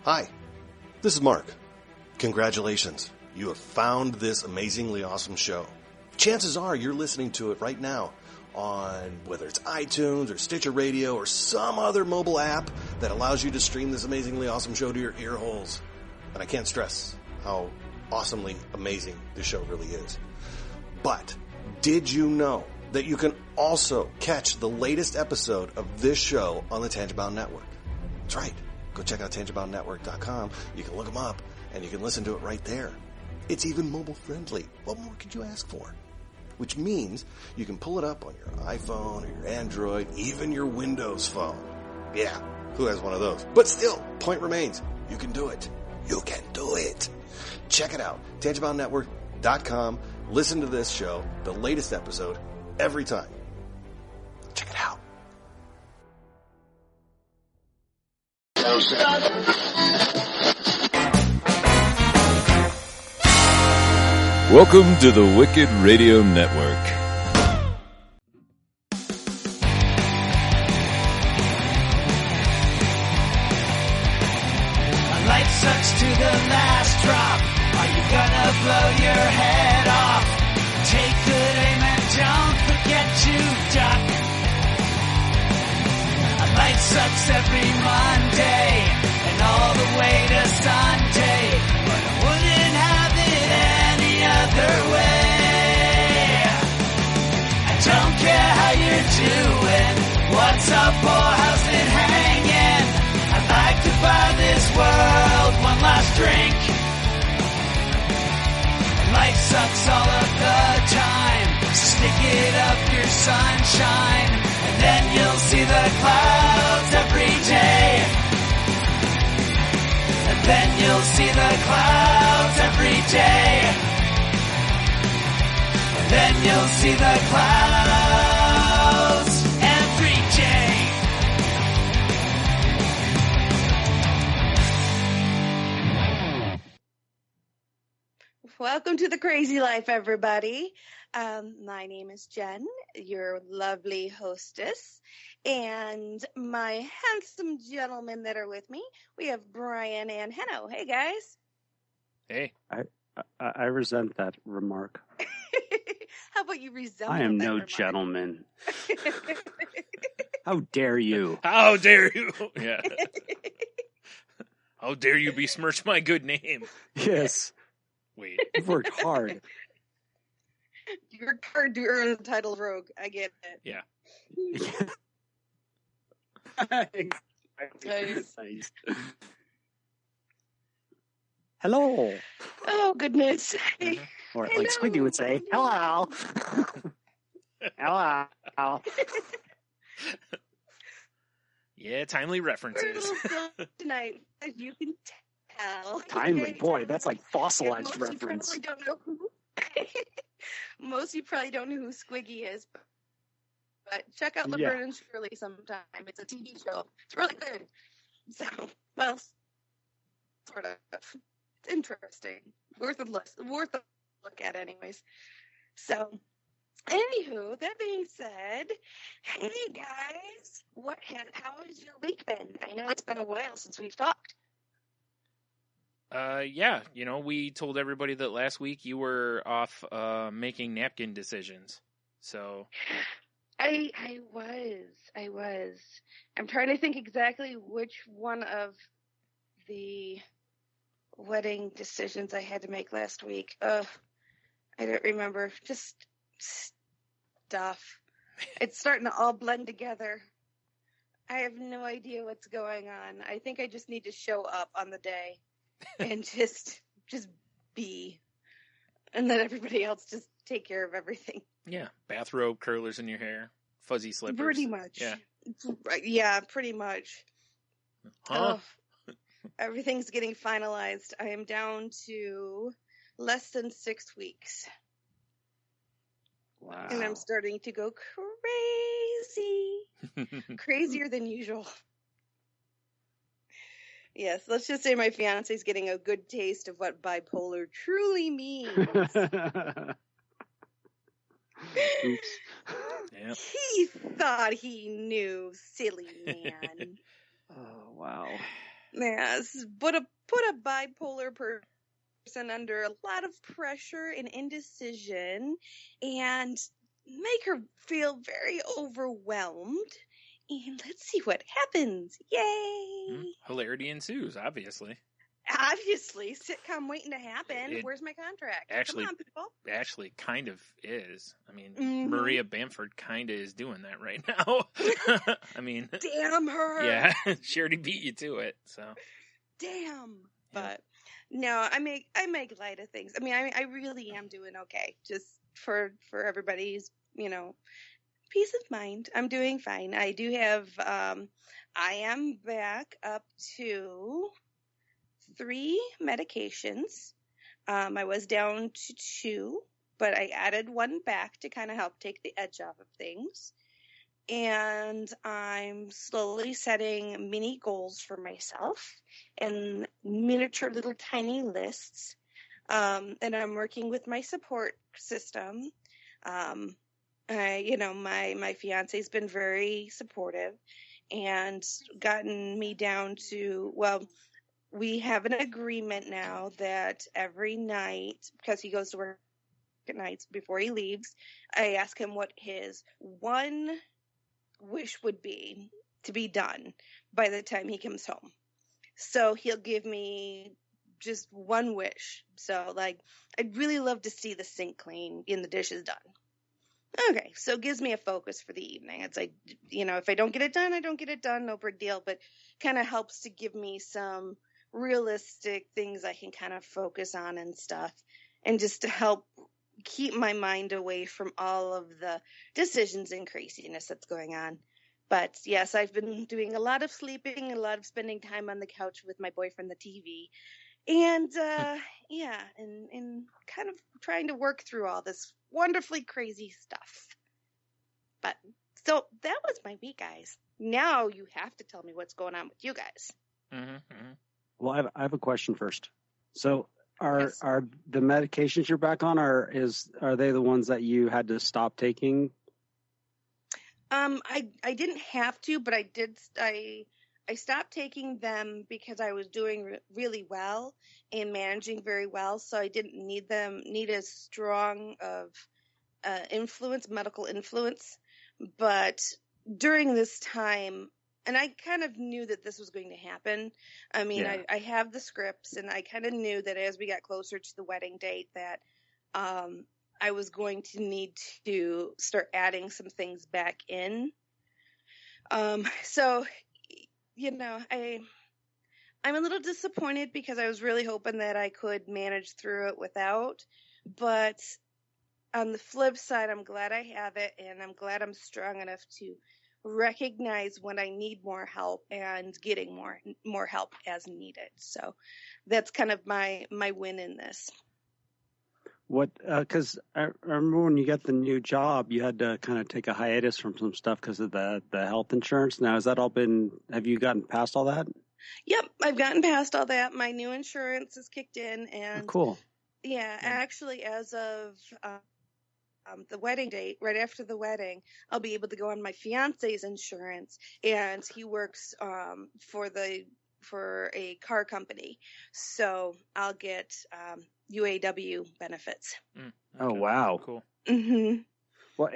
Hi, this is Mark. Congratulations. You have found this amazingly awesome show. Chances are you're listening to it right now on whether it's iTunes or Stitcher Radio or some other mobile app that allows you to stream this amazingly awesome show to your ear holes. And I can't stress how awesomely amazing this show really is. But did you know that you can also catch the latest episode of this show on the Tangibound Network? That's right. Go check out tangiboundnetwork.com. You can look them up and you can listen to it right there. It's even mobile friendly. What more could you ask for? Which means you can pull it up on your iPhone or your Android, even your Windows phone. Yeah, who has one of those? But still, point remains, you can do it. You can do it. Check it out, tangiboundnetwork.com. Listen to this show, the latest episode, every time. Check it out. Welcome to the Wicked Radio Network. A light sucks to the last drop. Are you gonna blow your head off? Take good aim and don't forget to duck. A light sucks every Monday and all the way to Sunday, but I wouldn't have it any other way. I don't care how you're doing, what's up or how's it hanging. I'd like to buy this world one last drink. Life sucks all of the time, stick it up your sunshine, and then you'll see the clouds every day. And then you'll see the clouds every day. And then you'll see the clouds every day. Welcome to the Crazy Life, everybody. My name is Jen, your lovely hostess, and my handsome gentlemen that are with me. We have Brian and Henno. Hey, guys. Hey. I resent that remark. How about you resemble I am that no remark? gentleman. How dare you? How dare you? Yeah. How dare you besmirch my good name? Yes. Wait. You've worked hard. You worked hard to earn the title of Rogue. I get it. Yeah. Nice. Hello. Oh, goodness. Or like Squiggy would say, hello. Hello. Yeah, timely references. Tonight, as you can tell. Timely, boy, that's like fossilized Most reference. You probably don't know who. Most of you probably don't know who Squiggy is, but check out Laverne and Shirley sometime. It's a TV show. It's really good. So, well, sort of. It's interesting. Worth a look at, anyways. So, anywho, that being said, hey guys, how has your week been? I know it's been a while since we've talked. Yeah, we told everybody that last week you were off making napkin decisions. So I was. I'm trying to think exactly which one of the wedding decisions I had to make last week. I don't remember. Just stuff. It's starting to all blend together. I have no idea what's going on. I think I just need to show up on the day and just be, and let everybody else just take care of everything. yeah, bathrobe, curlers in your hair, fuzzy slippers. Pretty much. Yeah. Yeah, pretty much. Huh? Everything's getting finalized. I am down to less than 6 weeks. Wow. And I'm starting to go crazy. Crazier than usual. Yes, let's just say my fiance's getting a good taste of what bipolar truly means. Oops. Yeah. He thought he knew, silly man. Oh, wow. Yes, put a bipolar person under a lot of pressure and indecision, and make her feel very overwhelmed. And let's see what happens. Yay! Hilarity ensues, obviously. Obviously, sitcom waiting to happen. It Where's my contract? actually- Come on, people. Actually, kind of is. I mean, Mhm. Maria Bamford kind of is doing that right now. I mean, Damn her. yeah, she already beat you to it. So, Damn. Yeah. But no, I make light of things. I mean, I really am doing okay. Just for everybody's, peace of mind. I'm doing fine. I do have I am back up to 3 medications. I was down to 2, but I added 1 back to kind of help take the edge off of things. And I'm slowly setting mini goals for myself and miniature little tiny lists. And I'm working with my support system. My fiance's been very supportive and gotten me down to, well, we have an agreement now that every night, because he goes to work at nights before he leaves, I ask him what his one wish would be to be done by the time he comes home. So he'll give me just one wish. So, like, I'd really love to see the sink clean and the dishes done. Okay, so it gives me a focus for the evening. It's like, if I don't get it done, I don't get it done, no big deal, but kind of helps to give me some realistic things I can kind of focus on and stuff, and just to help keep my mind away from all of the decisions and craziness that's going on. But yes, I've been doing a lot of sleeping, a lot of spending time on the couch with my boyfriend, the TV, and and kind of trying to work through all this wonderfully crazy stuff. But so that was my week, guys. Now you have to tell me what's going on with you guys. Well, I have a question first. So Yes. are the medications you're back on, are they the ones that you had to stop taking? I didn't have to, but I did. I stopped taking them because I was doing really well and managing very well, so I didn't need as strong of medical influence. But during this time, and I kind of knew that this was going to happen. I mean, Yeah. I have the scripts, and I kind of knew that as we got closer to the wedding date that I was going to need to start adding some things back in. So, I'm a little disappointed because I was really hoping that I could manage through it without. But on the flip side, I'm glad I have it, and I'm glad I'm strong enough to recognize when I need more help and getting more help as needed. So that's kind of my win in this. What? Because I remember when you got the new job, you had to kind of take a hiatus from some stuff because of the health insurance. Now, has that all been? Have you gotten past all that? Yep, I've gotten past all that. My new insurance is kicked in, and Cool. yeah, actually, as of the wedding date, right after the wedding, I'll be able to go on my fiance's insurance, and he works for a car company, so I'll get UAW benefits. Oh, wow. Cool. Mm-hmm. Well,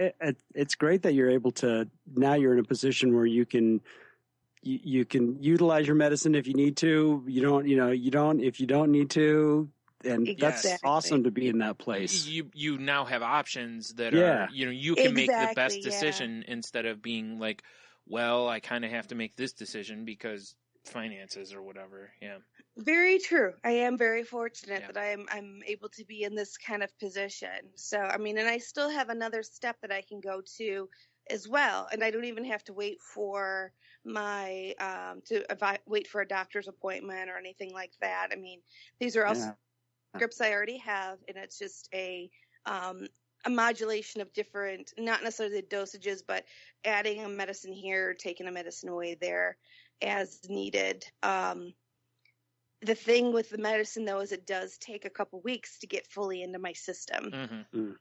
it's great that you're able to, now you're in a position where you can utilize your medicine if you need to. You don't if you don't need to. And that's Exactly. awesome to be in that place. You now have options that Yeah. are, you can make the best Exactly, yeah. decision instead of being like, well, I kind of have to make this decision because finances or whatever. Yeah. Very true. I am very fortunate Yeah. that I'm able to be in this kind of position. So, I mean, and I still have another step that I can go to as well, and I don't even have to wait for my wait for a doctor's appointment or anything like that. I mean, these are all scripts I already have, and it's just a modulation of different, not necessarily the dosages, but adding a medicine here, taking a medicine away there as needed. The thing with the medicine, though, is it does take a couple weeks to get fully into my system. Mm-hmm.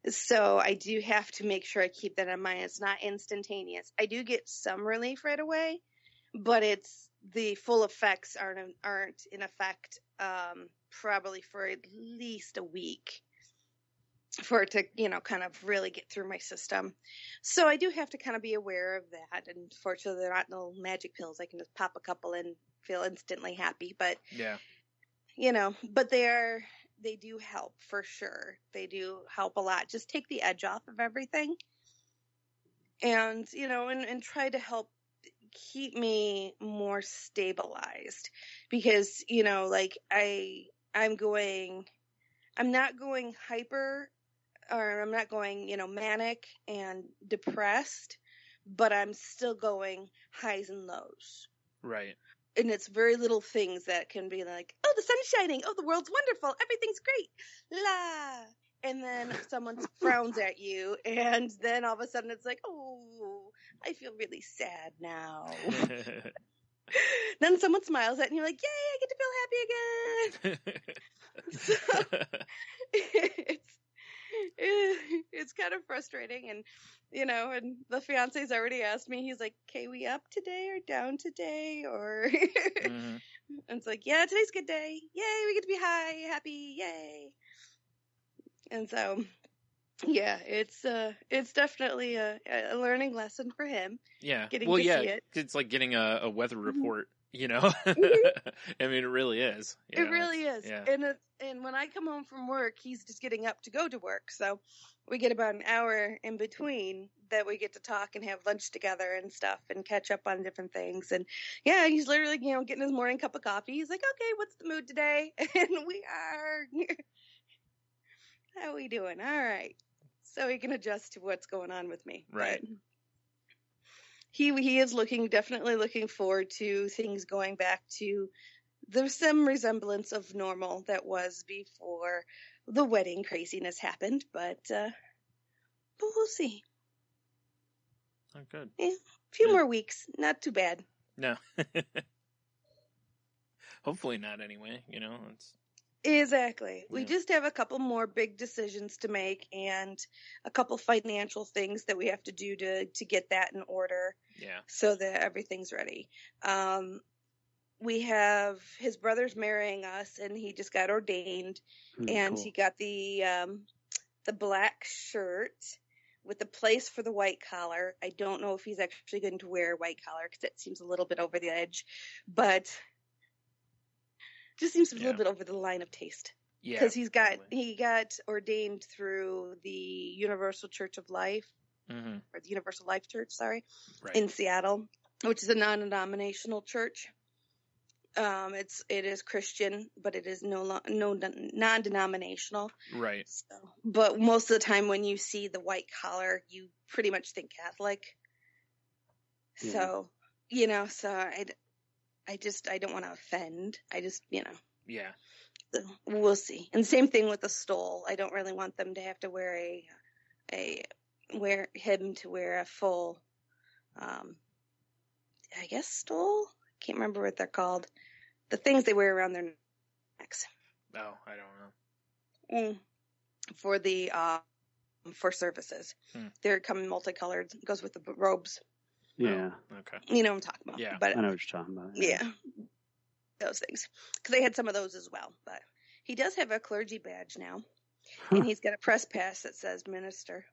So I do have to make sure I keep that in mind. It's not instantaneous. I do get some relief right away, but it's the full effects aren't in effect probably for at least a week for it to, kind of really get through my system. So I do have to kind of be aware of that. And fortunately, they're not no magic pills. I can just pop a couple and feel instantly happy. But, Yeah. But they do help for sure. They do help a lot. Just take the edge off of everything and, and try to help keep me more stabilized because, I'm not going hyper or I'm not going, manic and depressed, but I'm still going highs and lows. Right. And it's very little things that can be like, oh, the sun's shining. Oh, the world's wonderful. Everything's great. La. And then someone frowns at you. And then all of a sudden it's like, oh, I feel really sad now. Then someone smiles at you and you're like, yay, I get to feel happy again. It's kind of frustrating. And, and the fiance's already asked me, he's like, okay, we up today or down today? Or and it's like, yeah, today's a good day. Yay, we get to be high, happy, yay. And so, yeah, it's definitely a learning lesson for him. Yeah. Getting to see it. It's like getting a weather report, I mean, it really is. It really is. Yeah. And when I come home from work, he's just getting up to go to work. So we get about an hour in between that we get to talk and have lunch together and stuff and catch up on different things. And yeah, he's literally, getting his morning cup of coffee. He's like, okay, what's the mood today? And we are, how are we doing? All right. So he can adjust to what's going on with me. Right. But he is definitely looking forward to things going back to there's some resemblance of normal that was before the wedding craziness happened, but we'll see. Oh, good. Yeah, a few more weeks, not too bad. No. Hopefully not anyway, it's... Exactly. Yeah. We just have a couple more big decisions to make and a couple financial things that we have to do to get that in order. Yeah. So that everything's ready. We have his brother's marrying us and he just got ordained and cool. he got the black shirt with the place for the white collar. I don't know if he's actually going to wear a white collar because that seems a little bit over the edge, but just seems a little bit over the line of taste. Yeah. Because he got ordained through the Universal Church of Life, or the Universal Life Church, sorry, in Seattle, which is a non-denominational church. It is Christian, but it is no non-denominational. Right. So, but most of the time when you see the white collar, you pretty much think Catholic. Yeah. So, so I don't want to offend. I just, Yeah. So we'll see. And same thing with the stole. I don't really want them to have to wear him to wear a full, I guess stole? Can't remember what they're called. The things they wear around their necks. Oh, I don't know. For the, for services. They're coming multicolored. Goes with the robes. Yeah. Oh, okay. You know what I'm talking about. Yeah. But, I know what you're talking about. Yeah. Those things. Because they had some of those as well. But he does have a clergy badge now. And he's got a press pass that says minister.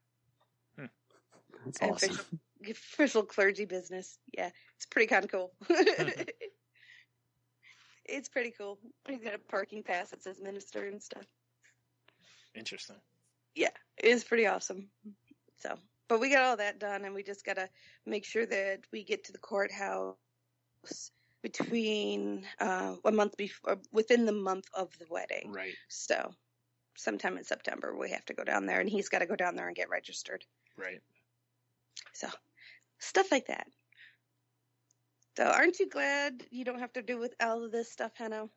That's awesome. Official clergy business. Yeah. It's pretty kind of cool. It's pretty cool. He's got a parking pass that says minister and stuff. Interesting. Yeah. It is pretty awesome. So, but we got all that done and we just got to make sure that we get to the courthouse between a month before, within the month of the wedding. Right. So sometime in September we have to go down there and he's got to go down there and get registered. Right. So stuff like that. So aren't you glad you don't have to do with all of this stuff, Hanno?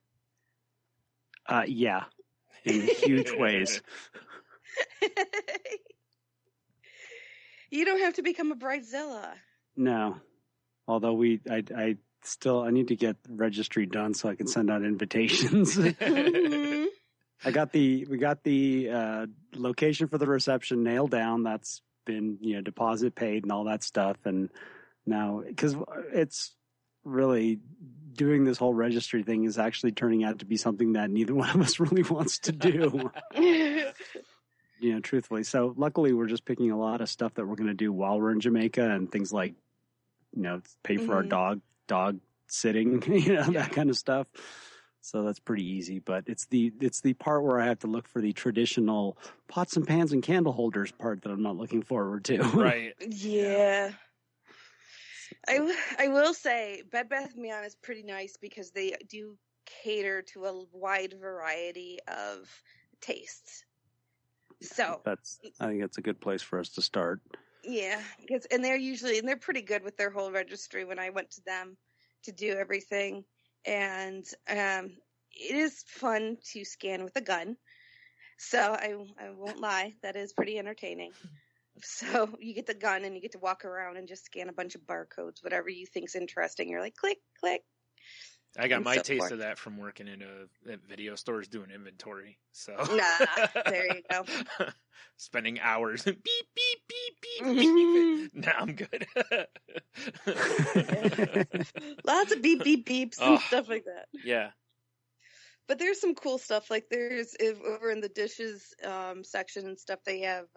Yeah, in huge ways. You don't have to become a bridezilla. No, although I need to get registry done so I can send out invitations. Mm-hmm. We got the location for the reception nailed down. That's been, deposit paid and all that stuff. And now, because it's really doing this whole registry thing is actually turning out to be something that neither one of us really wants to do. Truthfully. So luckily we're just picking a lot of stuff that we're going to do while we're in Jamaica, and things like, pay for our dog sitting, that kind of stuff. So that's pretty easy, but it's the part where I have to look for the traditional pots and pans and candle holders part that I'm not looking forward to. Right. Yeah. I will say Bed Bath & Beyond is pretty nice because they do cater to a wide variety of tastes. So I think that's a good place for us to start. Yeah, and they're pretty good with their whole registry when I went to them to do everything. And it is fun to scan with a gun. So I won't lie, that is pretty entertaining. So you get the gun and you get to walk around and just scan a bunch of barcodes, whatever you think's interesting. You're like, click, click. I got my taste of that from working in at video stores doing inventory. So there you go. Spending hours beep beep beep beep beep. Now I'm good. Lots of beep beep beeps and stuff like that. Yeah. But there's some cool stuff. Like over in the dishes section and stuff, they have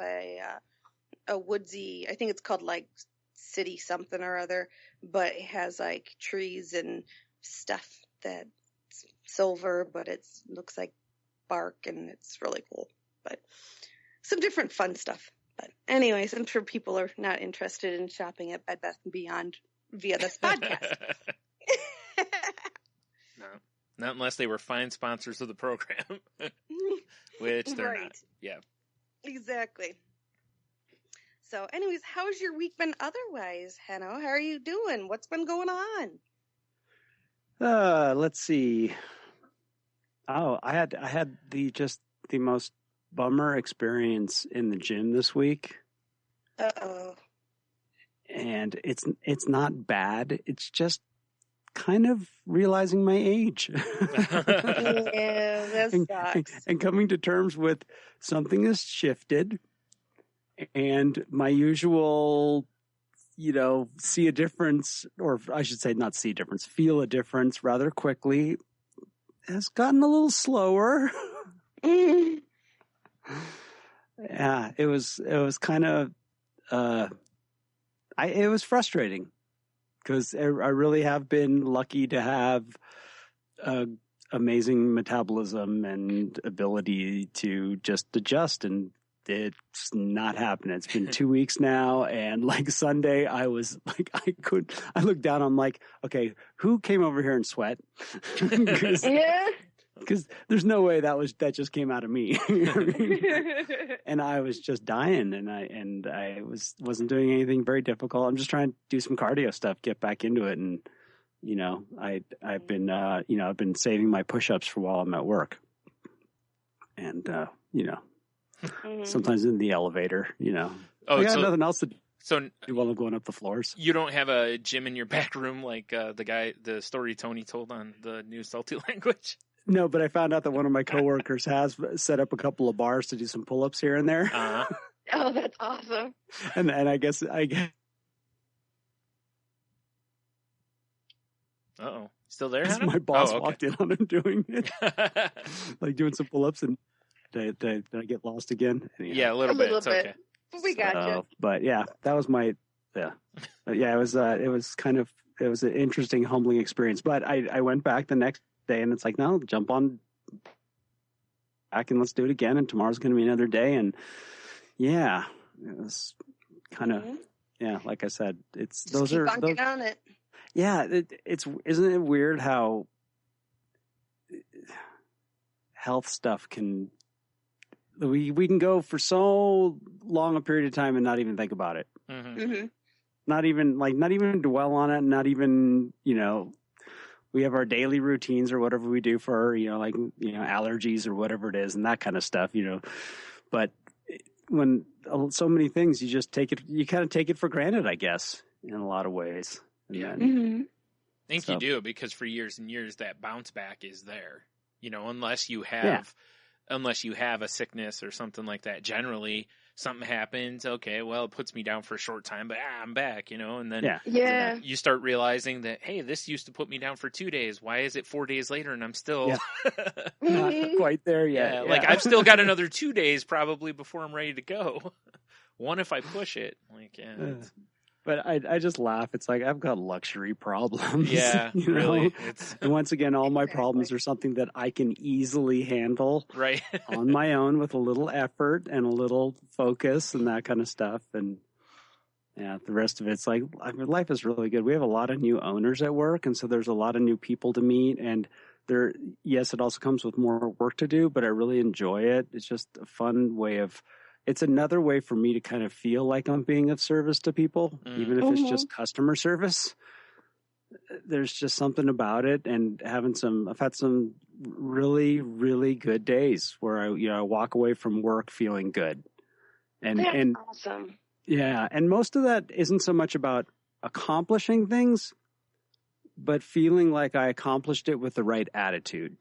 a woodsy. I think it's called like City something or other, but it has like trees and stuff that's silver, but it looks like bark, and it's really cool. But some different fun stuff. But anyways, I'm sure people are not interested in shopping at Bed Bath & Beyond via this podcast. No, not unless they were fine sponsors of the program, which they're not. Yeah, exactly. So anyways, how's your week been otherwise, Hanno? How are you doing? What's been going on? Let's see. Oh, I had the most bummer experience in the gym this week. Uh-oh. And it's not bad. It's just kind of realizing my age. Yeah, that sucks. And coming to terms with something has shifted, and my usual, see a difference, or I should say not see a difference, feel a difference rather quickly, has gotten a little slower. Yeah, it was kind of, it was frustrating because I really have been lucky to have amazing metabolism and ability to just adjust, and it's not happening. It's been 2 weeks now, and like Sunday, I was like, I looked down, I'm like, okay, who came over here and sweat? Because there's no way that just came out of me. And I was just dying, and I wasn't doing anything very difficult. I'm just trying to do some cardio stuff, get back into it, and I've been saving my push-ups for while I'm at work, and sometimes in the elevator, I got nothing else to do. So while I'm going up the floors. You don't have a gym in your back room like the story Tony told on the new Salty Language? No, but I found out that one of my coworkers has set up a couple of bars to do some pull-ups here and there. Uh-huh. Oh, that's awesome. And I guess Uh-oh. Still there, Hannah? My boss walked in on him doing it. Like doing some pull-ups, and did I get lost again? Anyhow. Yeah, a little bit. It's okay. But we got you. But yeah, that was my, But yeah, it was an interesting, humbling experience. But I went back the next day, and it's like, no, jump on back and let's do it again. And tomorrow's going to be another day. And yeah, it was kind of, like I said, it's, just keep on getting on it. Yeah. Isn't it weird how health stuff we can go for so long a period of time and not even think about it. Mm-hmm. Mm-hmm. Not even dwell on it. Not even, we have our daily routines or whatever we do for, allergies or whatever it is and that kind of stuff, but when so many things, you kind of take it for granted, I guess, in a lot of ways. And I think you do, because for years and years that bounce back is there, unless you have a sickness or something like that. Generally, something happens. Okay, well, it puts me down for a short time, but I'm back, and then Yeah. you start realizing that, hey, this used to put me down for 2 days. Why is it 4 days later and I'm still not quite there yet. yeah, like I've still got another 2 days probably before I'm ready to go. One if I push it. Like, it's- But I just laugh. It's like I've got luxury problems. yeah, you know? really. It's And once again, all my problems are something that I can easily handle right. on my own with a little effort and a little focus and that kind of stuff. And yeah, the rest of it's like, I mean, life is really good. We have a lot of new owners at work, and so there's a lot of new people to meet. And yes, it also comes with more work to do, but I really enjoy it. It's just a fun way it's another way for me to kind of feel like I'm being of service to people, even if it's just customer service. There's just something about it, and I've had some really, really good days where I walk away from work feeling good. And Awesome. yeah, and most of that isn't so much about accomplishing things, but feeling like I accomplished it with the right attitude.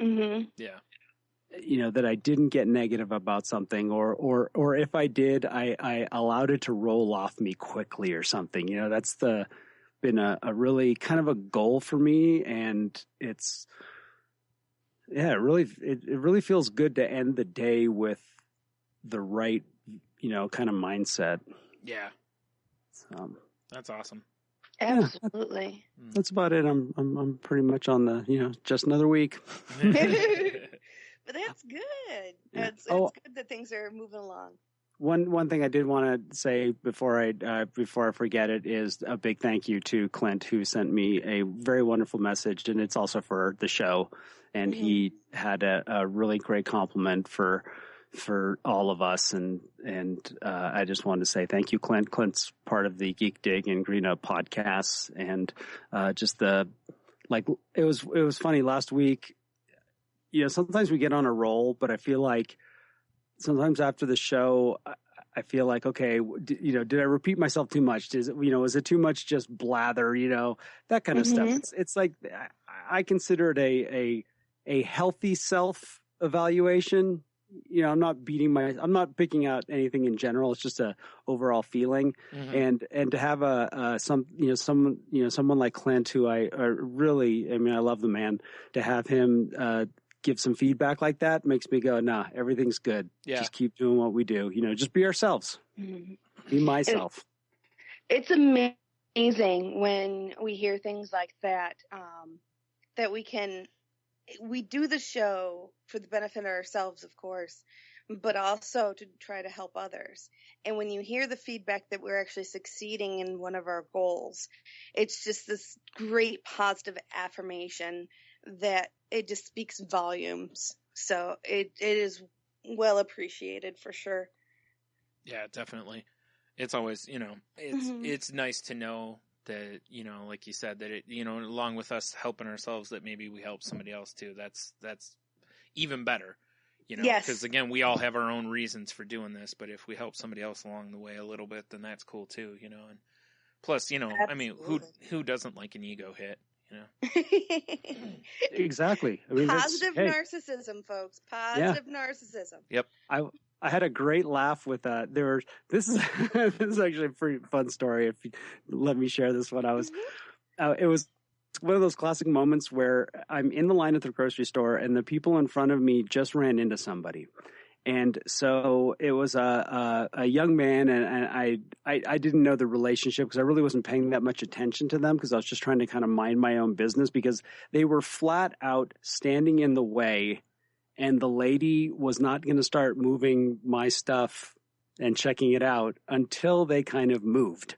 Mm-hmm. Yeah. That I didn't get negative about something, or if I did, I allowed it to roll off me quickly or something. That's been a really kind of a goal for me, and it really feels good to end the day with the right, kind of mindset. Yeah. That's awesome. Absolutely. That's about it. I'm pretty much on the, just another week. But that's good. Yeah. It's good that things are moving along. One thing I did want to say before I forget it is a big thank you to Clint, who sent me a very wonderful message, and it's also for the show. And he had a really great compliment for all of us, and I just wanted to say thank you, Clint. Clint's part of the Geek Dig and Green Up podcasts, and it was funny last week. Sometimes we get on a roll, but I feel like sometimes after the show, I feel like, okay, did I repeat myself too much? Was it too much just blather? That kind of stuff. It's like I consider it a healthy self evaluation. I'm not picking out anything in general. It's just a overall feeling, and to have someone like Clint, who I really, I love the man, to have him give some feedback like that makes me go, nah, everything's good. Yeah. Just keep doing what we do. Just be ourselves. Be myself. It's amazing when we hear things like that, that we do the show for the benefit of ourselves, of course, but also to try to help others. And when you hear the feedback that we're actually succeeding in one of our goals, it's just this great positive affirmation that it just speaks volumes. So it is well appreciated for sure. Yeah, definitely. It's always, it's nice to know that, like you said, that it, along with us helping ourselves, that maybe we help somebody else too. That's even better, Yes. because again, we all have our own reasons for doing this, but if we help somebody else along the way a little bit, then that's cool too, and plus, Absolutely. who doesn't like an ego hit, Exactly. Positive narcissism, folks. Positive narcissism. Yep. I had a great laugh with this is actually a pretty fun story. If you let me share this one, it was one of those classic moments where I'm in the line at the grocery store and the people in front of me just ran into somebody. And so it was a young man, and I didn't know the relationship because I really wasn't paying that much attention to them because I was just trying to kind of mind my own business because they were flat out standing in the way, and the lady was not going to start moving my stuff and checking it out until they kind of moved.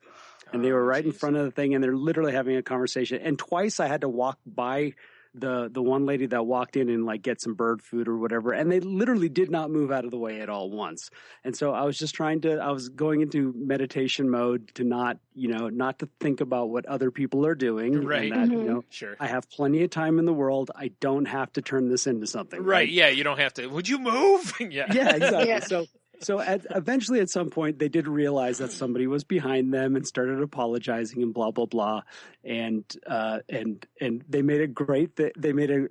And they were right in front of the thing, and they're literally having a conversation. And twice I had to walk by the one lady that walked in and get some bird food or whatever, and they literally did not move out of the way at all once. And so I was just I was going into meditation mode to not to think about what other people are doing. Right. And that, Sure. I have plenty of time in the world. I don't have to turn this into something. Right. Yeah. You don't have to. Would you move? Yeah. Yeah, exactly. Yeah. So eventually at some point they did realize that somebody was behind them and started apologizing and blah, blah, blah. And they made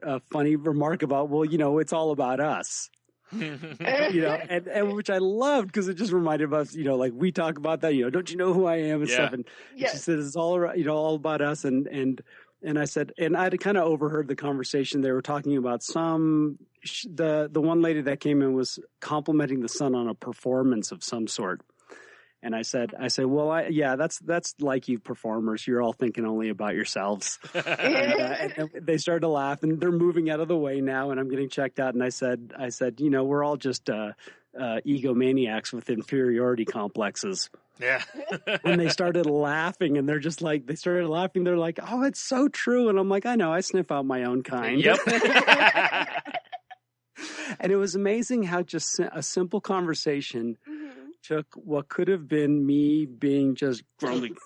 a funny remark about, well, it's all about us. and which I loved because it just reminded us, like we talk about that, don't you know who I am and stuff. And she said, it's all around, all about us. And I said, and I'd kind of overheard the conversation. They were talking about the one lady that came in was complimenting the son on a performance of some sort. And I said, well, that's like you performers. You're all thinking only about yourselves. and they started to laugh, and they're moving out of the way now, and I'm getting checked out. And I said, we're all just egomaniacs with inferiority complexes. Yeah. And they started laughing, and they're just like, They're like, oh, it's so true. And I'm like, I know, I sniff out my own kind. Yep. And it was amazing how just a simple conversation took what could have been me being just grumbling,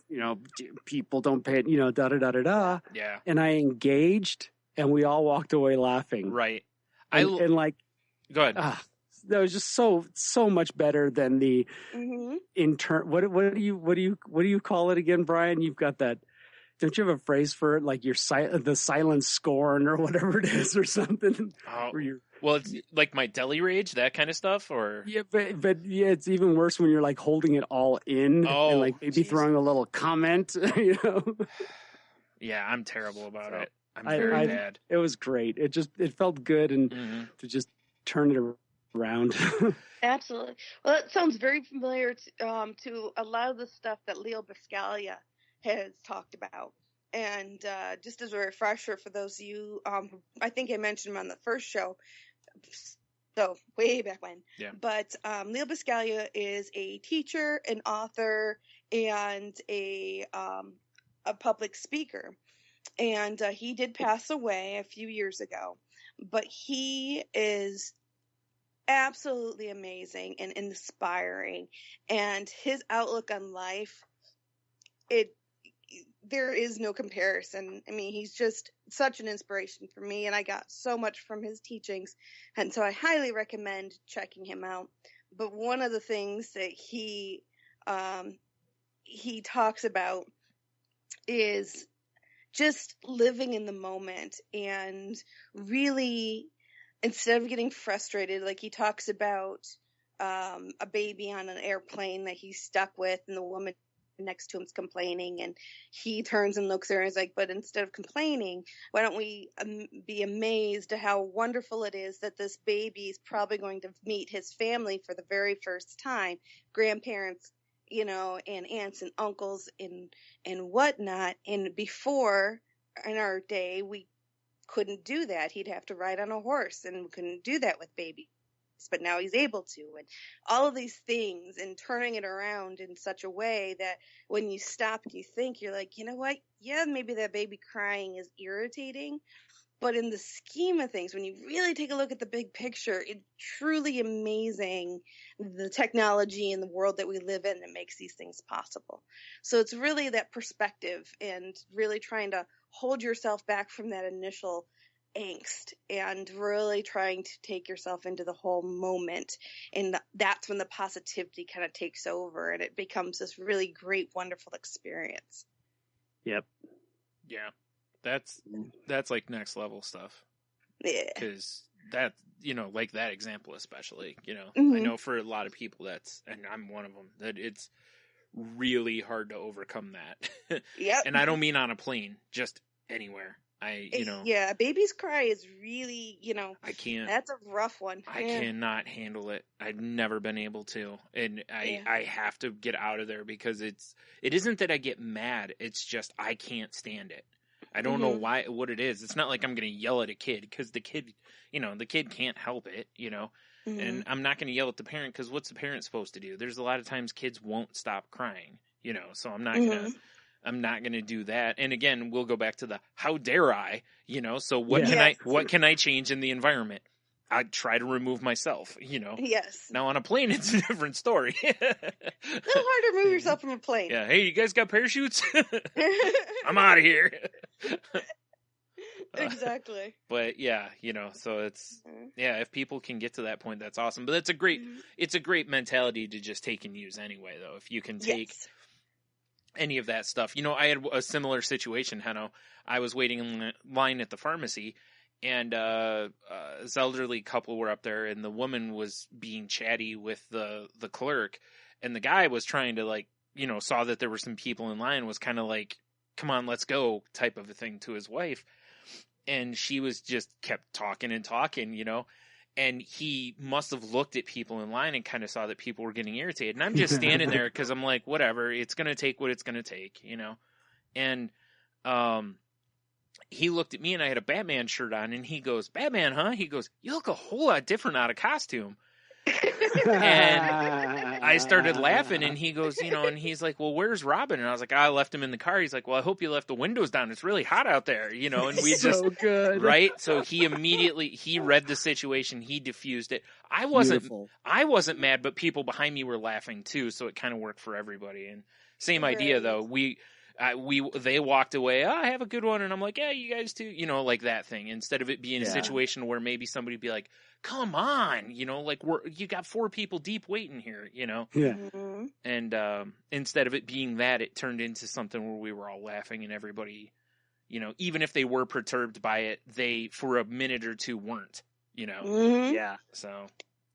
people don't pay it, da-da-da-da-da. Yeah. And I engaged, and we all walked away laughing. Right. And go ahead. That was just so much better than the intern. What do you call it again, Brian? You've got that. Don't you have a phrase for it, like the silent scorn or whatever it is, or something? Well, it's like my deli rage, that kind of stuff, or but it's even worse when you're like holding it all in and like maybe throwing a little comment. Yeah, I'm terrible about it. I'm very bad. It was great. It felt good, and to just turn it around. Absolutely. Well, it sounds very familiar to a lot of the stuff that Leo Biscaglia has talked about. And just as a refresher for those of you, I think I mentioned him on the first show, so way back when. Yeah. But Leo Biscaglia is a teacher, an author, and a public speaker. And he did pass away a few years ago. But he is absolutely amazing and inspiring. And his outlook on life, there is no comparison. I mean, he's just such an inspiration for me, and I got so much from his teachings, and so I highly recommend checking him out. But one of the things that he talks about is just living in the moment, and really, instead of getting frustrated, like he talks about a baby on an airplane that he's stuck with, and the woman next to him's complaining, and he turns and looks at her and is like, but instead of complaining, why don't we be amazed at how wonderful it is that this baby is probably going to meet his family for the very first time, grandparents, and aunts and uncles and whatnot. And before, in our day, we couldn't do that. He'd have to ride on a horse, and we couldn't do that with babies. But now he's able to, and all of these things, and turning it around in such a way that when you stop and you think, you're like, you know what? Yeah, maybe that baby crying is irritating, but in the scheme of things, when you really take a look at the big picture, it's truly amazing, the technology and the world that we live in that makes these things possible. So it's really that perspective, and really trying to hold yourself back from that initial angst, and really trying to take yourself into the whole moment. And that's when the positivity kind of takes over, and it becomes this really great, wonderful experience. Yep. Yeah. That's like next level stuff. Yeah. Because that, like that example especially, I know for a lot of people and I'm one of them, that it's really hard to overcome that. Yep. And I don't mean on a plane, just anywhere. Yeah, baby's cry is really, I can't. That's a rough one. I cannot handle it. I've never been able to, and I have to get out of there, because it isn't that I get mad. It's just I can't stand it. I don't know what it is. It's not like I'm going to yell at a kid, because the kid can't help it, and I'm not going to yell at the parent, because what's the parent supposed to do? There's a lot of times kids won't stop crying, so I'm not going to do that. And again, we'll go back to the how dare I, so what can I change in the environment? I try to remove myself, Yes. Now on a plane, it's a different story. It's so hard to remove yourself from a plane. Yeah. Hey, you guys got parachutes? I'm out of here. Exactly. But yeah, so it's, if people can get to that point, that's awesome. But it's a great mentality to just take and use anyway, though. If you can take any of that stuff. I had a similar situation, Heno. I was waiting in line at the pharmacy, And this elderly couple were up there, and the woman was being chatty with the clerk, and the guy was trying to, like, you know, saw that there were some people in line, was kind of like, come on, let's go type of a thing to his wife. And she was just kept talking and talking, you know, and he must have looked at people in line and kind of saw that people were getting irritated. And I'm just standing there because I'm like, whatever, it's going to take what it's going to take, you know. And he looked at me, and I had a Batman shirt on, and he goes, Batman, huh? He goes, you look a whole lot different out of costume. And I started laughing, and he goes, you know, and he's like, well, where's Robin? And I was like, I left him in the car. He's like, well, I hope you left the windows down. It's really hot out there, you know. And we just, so good. right? So he immediately, he read the situation. He diffused it. I wasn't mad, but people behind me were laughing too. So it kind of worked for everybody. And same idea though. They walked away. Oh, I have a good one. And I'm like, yeah, you guys too, you know, like that thing, instead of it being a situation where maybe somebody be like, come on, you know, like you got 4 people deep waiting here, you know? Yeah. Mm-hmm. And, instead of it being that, it turned into something where we were all laughing, and everybody, you know, even if they were perturbed by it, they, for a minute or two, weren't, you know? Mm-hmm. Yeah. So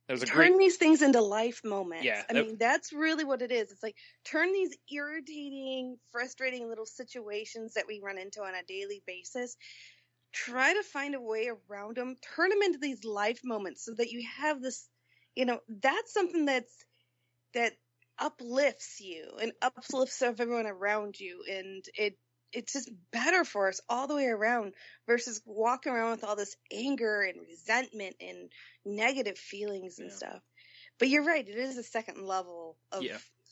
it was Turn these things into life moments. Yeah, I mean, that's really what it is. It's like, turn these irritating, frustrating little situations that we run into on a daily basis, try to find a way around them, turn them into these life moments so that you have this, you know, that's something that uplifts you and uplifts everyone around you. And it's just better for us all the way around versus walking around with all this anger and resentment and negative feelings and stuff. But you're right. It is a second level of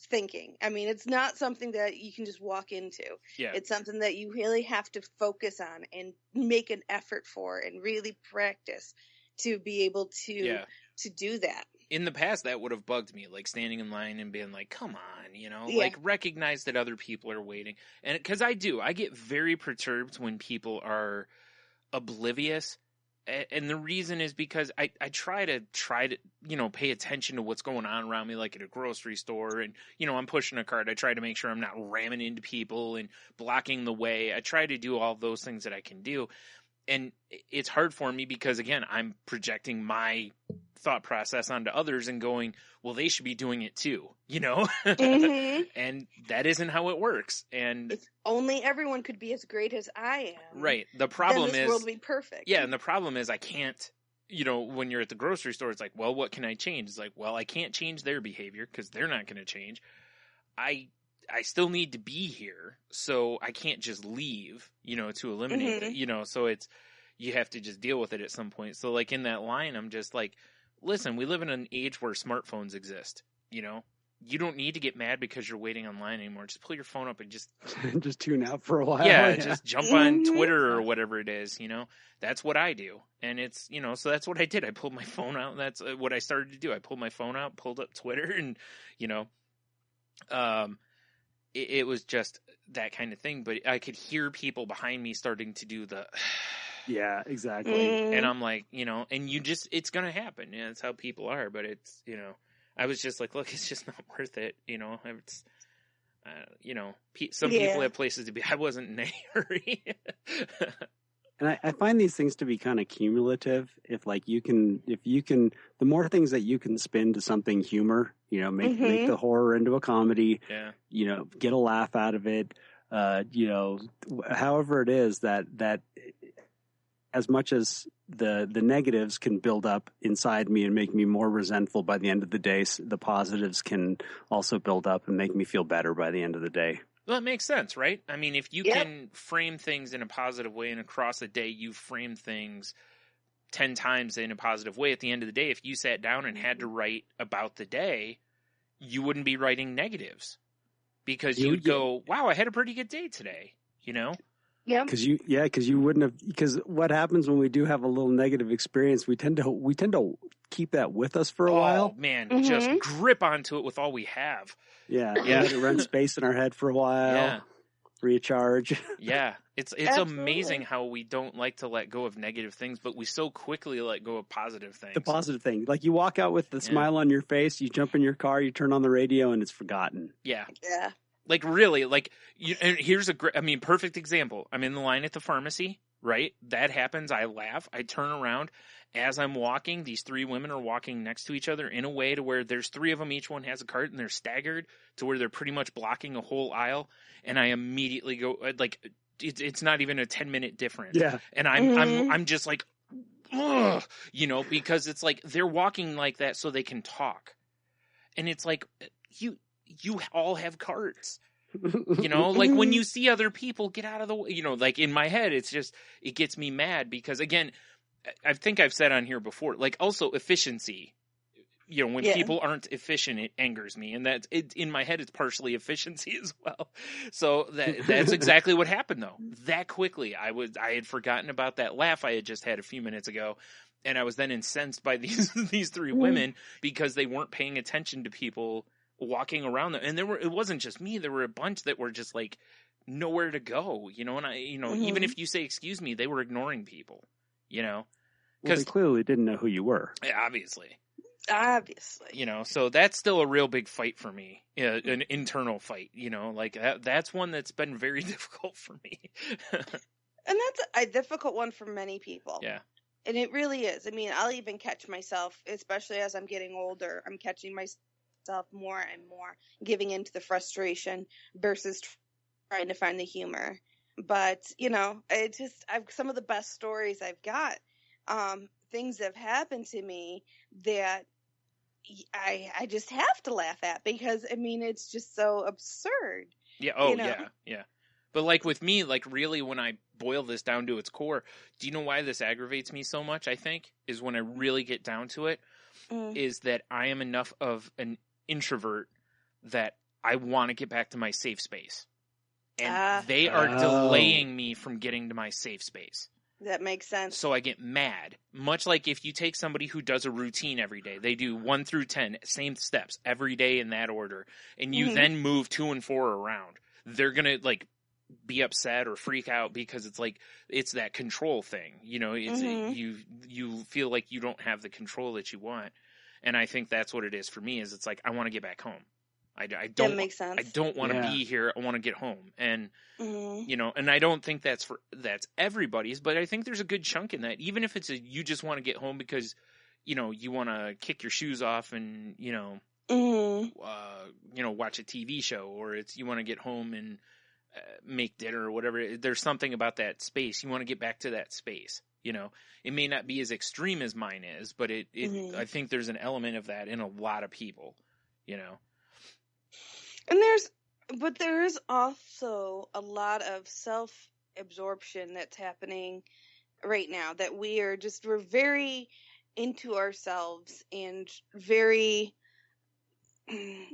thinking. I mean, it's not something that you can just walk into. Yeah. It's something that you really have to focus on and make an effort for and really practice to be able to do that. In the past, that would have bugged me, like standing in line and being like, come on, you know, like recognize that other people are waiting. And because I get very perturbed when people are oblivious. And the reason is because I try to, you know, pay attention to what's going on around me, like at a grocery store. And, you know, I'm pushing a cart. I try to make sure I'm not ramming into people and blocking the way. I try to do all those things that I can do. And it's hard for me because, again, I'm projecting my thought process onto others and going, well, they should be doing it too, you know? Mm-hmm. And that isn't how it works. And if only everyone could be as great as I am. Right. The problem then this world would be perfect. Yeah, and the problem is I can't, you know, when you're at the grocery store, it's like, well, what can I change? It's like, well, I can't change their behavior because they're not going to change. I still need to be here, so I can't just leave, you know, to eliminate it, you know, so you have to just deal with it at some point. So, like, in that line, I'm just like, listen, we live in an age where smartphones exist, you know? You don't need to get mad because you're waiting online anymore. Just pull your phone up and just tune out for a while. Yeah, just jump on Twitter or whatever it is, you know? That's what I do. And it's, you know, so that's what I did. I pulled my phone out, and that's what I started to do. I pulled my phone out, pulled up Twitter, and, you know, it was just that kind of thing, but I could hear people behind me starting to do the... Yeah, exactly. And I'm like, you know, and it's going to happen. Yeah, that's how people are, but it's, you know, I was just like, look, it's just not worth it. You know, it's, you know, some people have places to be. I wasn't in a hurry. And I find these things to be kind of cumulative. If you can, the more things that you can spin to something humor, you know, make the horror into a comedy, you know, get a laugh out of it, you know, however it is that as much as the negatives can build up inside me and make me more resentful by the end of the day, the positives can also build up and make me feel better by the end of the day. Well, it makes sense, right? I mean, if you can frame things in a positive way, and across a day you frame things 10 times in a positive way, at the end of the day, if you sat down and had to write about the day, you wouldn't be writing negatives. Because you would go, wow, I had a pretty good day today, you know? Yeah. Because you wouldn't have. Because what happens when we do have a little negative experience, we tend to keep that with us for a while. Oh man, just grip onto it with all we have. Yeah. Let it run space in our head for a while. Yeah. Recharge. Yeah, it's amazing how we don't like to let go of negative things, but we so quickly let go of positive things. The positive thing, like you walk out with the smile on your face, you jump in your car, you turn on the radio, and it's forgotten. Yeah. Yeah. Like really, like and here's perfect example. I'm in the line at the pharmacy, right? That happens. I laugh. I turn around. As I'm walking, these 3 women are walking next to each other in a way to where there's 3 of them. Each one has a cart, and they're staggered to where they're pretty much blocking a whole aisle. And I immediately go, like, it's not even a 10-minute difference. Yeah. And I'm just like, ugh, because it's like they're walking like that so they can talk. And it's like, you all have carts. Like when you see other people, get out of the way, like in my head, it's just, it gets me mad because, again, I think I've said on here before, like, also efficiency, when people aren't efficient, it angers me. And that's it, in my head, it's partially efficiency as well. So that's exactly what happened though. That quickly, I had forgotten about that laugh I had just had a few minutes ago. And I was then incensed by these 3 women because they weren't paying attention to people walking around them. And it wasn't just me. There were a bunch that were just like nowhere to go, and even if you say, excuse me, they were ignoring people, Well, they clearly didn't know who you were. Obviously. So that's still a real big fight for me, an internal fight, like that's one that's been very difficult for me. And that's a difficult one for many people. Yeah. And it really is. I mean, I'll even catch myself, especially as I'm getting older, I'm catching myself more and more giving into the frustration versus trying to find the humor. But, some of the best stories I've got, things have happened to me that I just have to laugh at because, I mean, it's just so absurd. Yeah. Oh, yeah. But like with me, like really when I boil this down to its core, do you know why this aggravates me so much, I think, is when I really get down to it, is that I am enough of an introvert that I want to get back to my safe space. And they are delaying me from getting to my safe space. That makes sense. So I get mad. Much like if you take somebody who does a routine every day, they do 1 through 10, same steps every day in that order, and you then move 2 and 4 around. They're going to like be upset or freak out because it's like, it's that control thing. It's you feel like you don't have the control that you want. And I think that's what it is for me, is it's like, I want to get back home. I don't, that makes sense. I don't want to be here. I want to get home. And, and I don't think that's everybody's, but I think there's a good chunk in that. Even if it's you just want to get home because, you want to kick your shoes off and, watch a TV show, or it's, you want to get home and make dinner or whatever. There's something about that space. You want to get back to that space. It may not be as extreme as mine is, but I think there's an element of that in a lot of people, And there is also a lot of self-absorption that's happening right now, that we're very into ourselves and very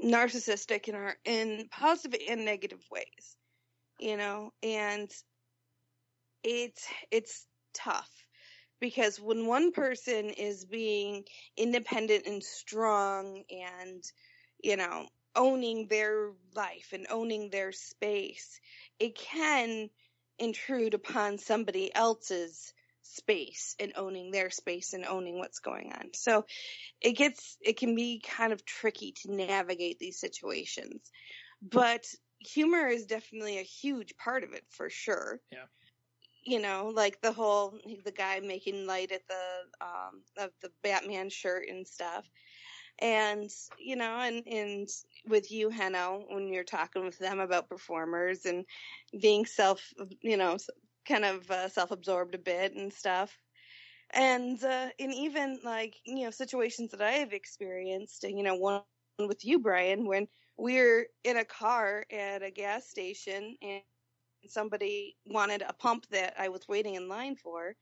narcissistic in positive and negative ways, and it's tough because when one person is being independent and strong and, owning their life and owning their space, it can intrude upon somebody else's space and owning their space and owning what's going on. So it can be kind of tricky to navigate these situations, but humor is definitely a huge part of it for sure. Yeah. Like the guy making light at of the Batman shirt and stuff. And, and with you, Henno, when you're talking with them about performers and being self-absorbed a bit and stuff. And even like, situations that I have experienced, one with you, Brian, when we're in a car at a gas station and somebody wanted a pump that I was waiting in line for.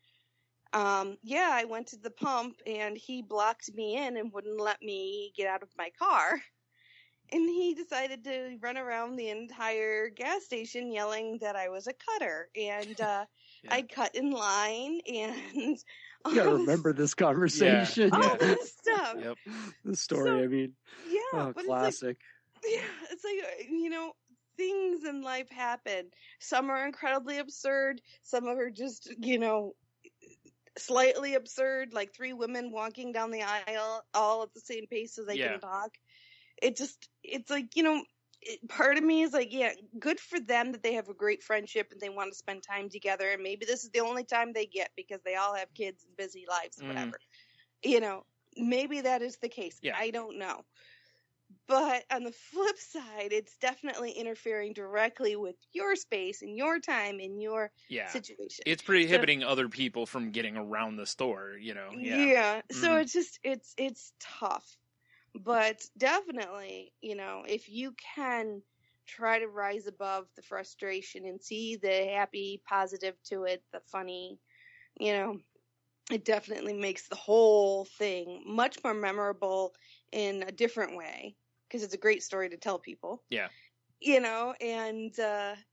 I went to the pump and he blocked me in and wouldn't let me get out of my car. And he decided to run around the entire gas station yelling that I was a cutter. And I cut in line and... I remember this conversation. All this stuff. Yep. The story, I mean. Yeah. But classic. It's like, things in life happen. Some are incredibly absurd. Some are just, slightly absurd, like 3 women walking down the aisle all at the same pace so they can talk. It's like, part of me is like, yeah, good for them that they have a great friendship and they want to spend time together. And maybe this is the only time they get because they all have kids and busy lives, whatever. You know, maybe that is the case. Yeah. I don't know. But on the flip side, it's definitely interfering directly with your space and your time and your situation. It's prohibiting other people from getting around the store, you know. Yeah. So it's just, it's tough. But definitely, you know, if you can try to rise above the frustration and see the happy, positive to it, the funny, you know, it definitely makes the whole thing much more memorable in a different way because it's a great story to tell people. Yeah. You know, and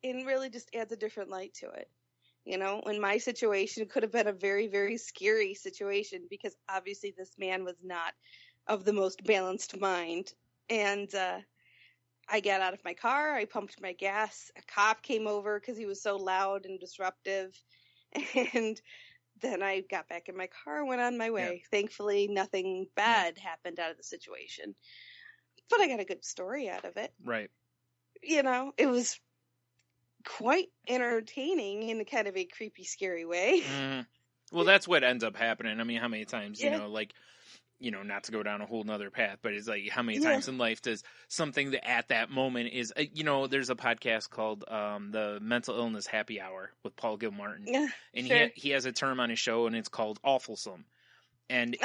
really just adds a different light to it. You know, in my situation, it could have been a very, very scary situation because obviously this man was not of the most balanced mind. And I got out of my car, I pumped my gas, a cop came over because he was so loud and disruptive. And then I got back in my car, went on my way. Yeah. Thankfully, nothing bad happened out of the situation. But I got a good story out of it. Right. You know, it was quite entertaining in kind of a creepy, scary way. Well, that's what ends up happening. I mean, how many times, you know, like, you know, not to go down a whole nother path, but it's like how many times in life does something that at that moment is, you know, there's a podcast called the Mental Illness Happy Hour with Paul Gilmartin. Yeah, and he has a term on his show, and it's called awfulsome. And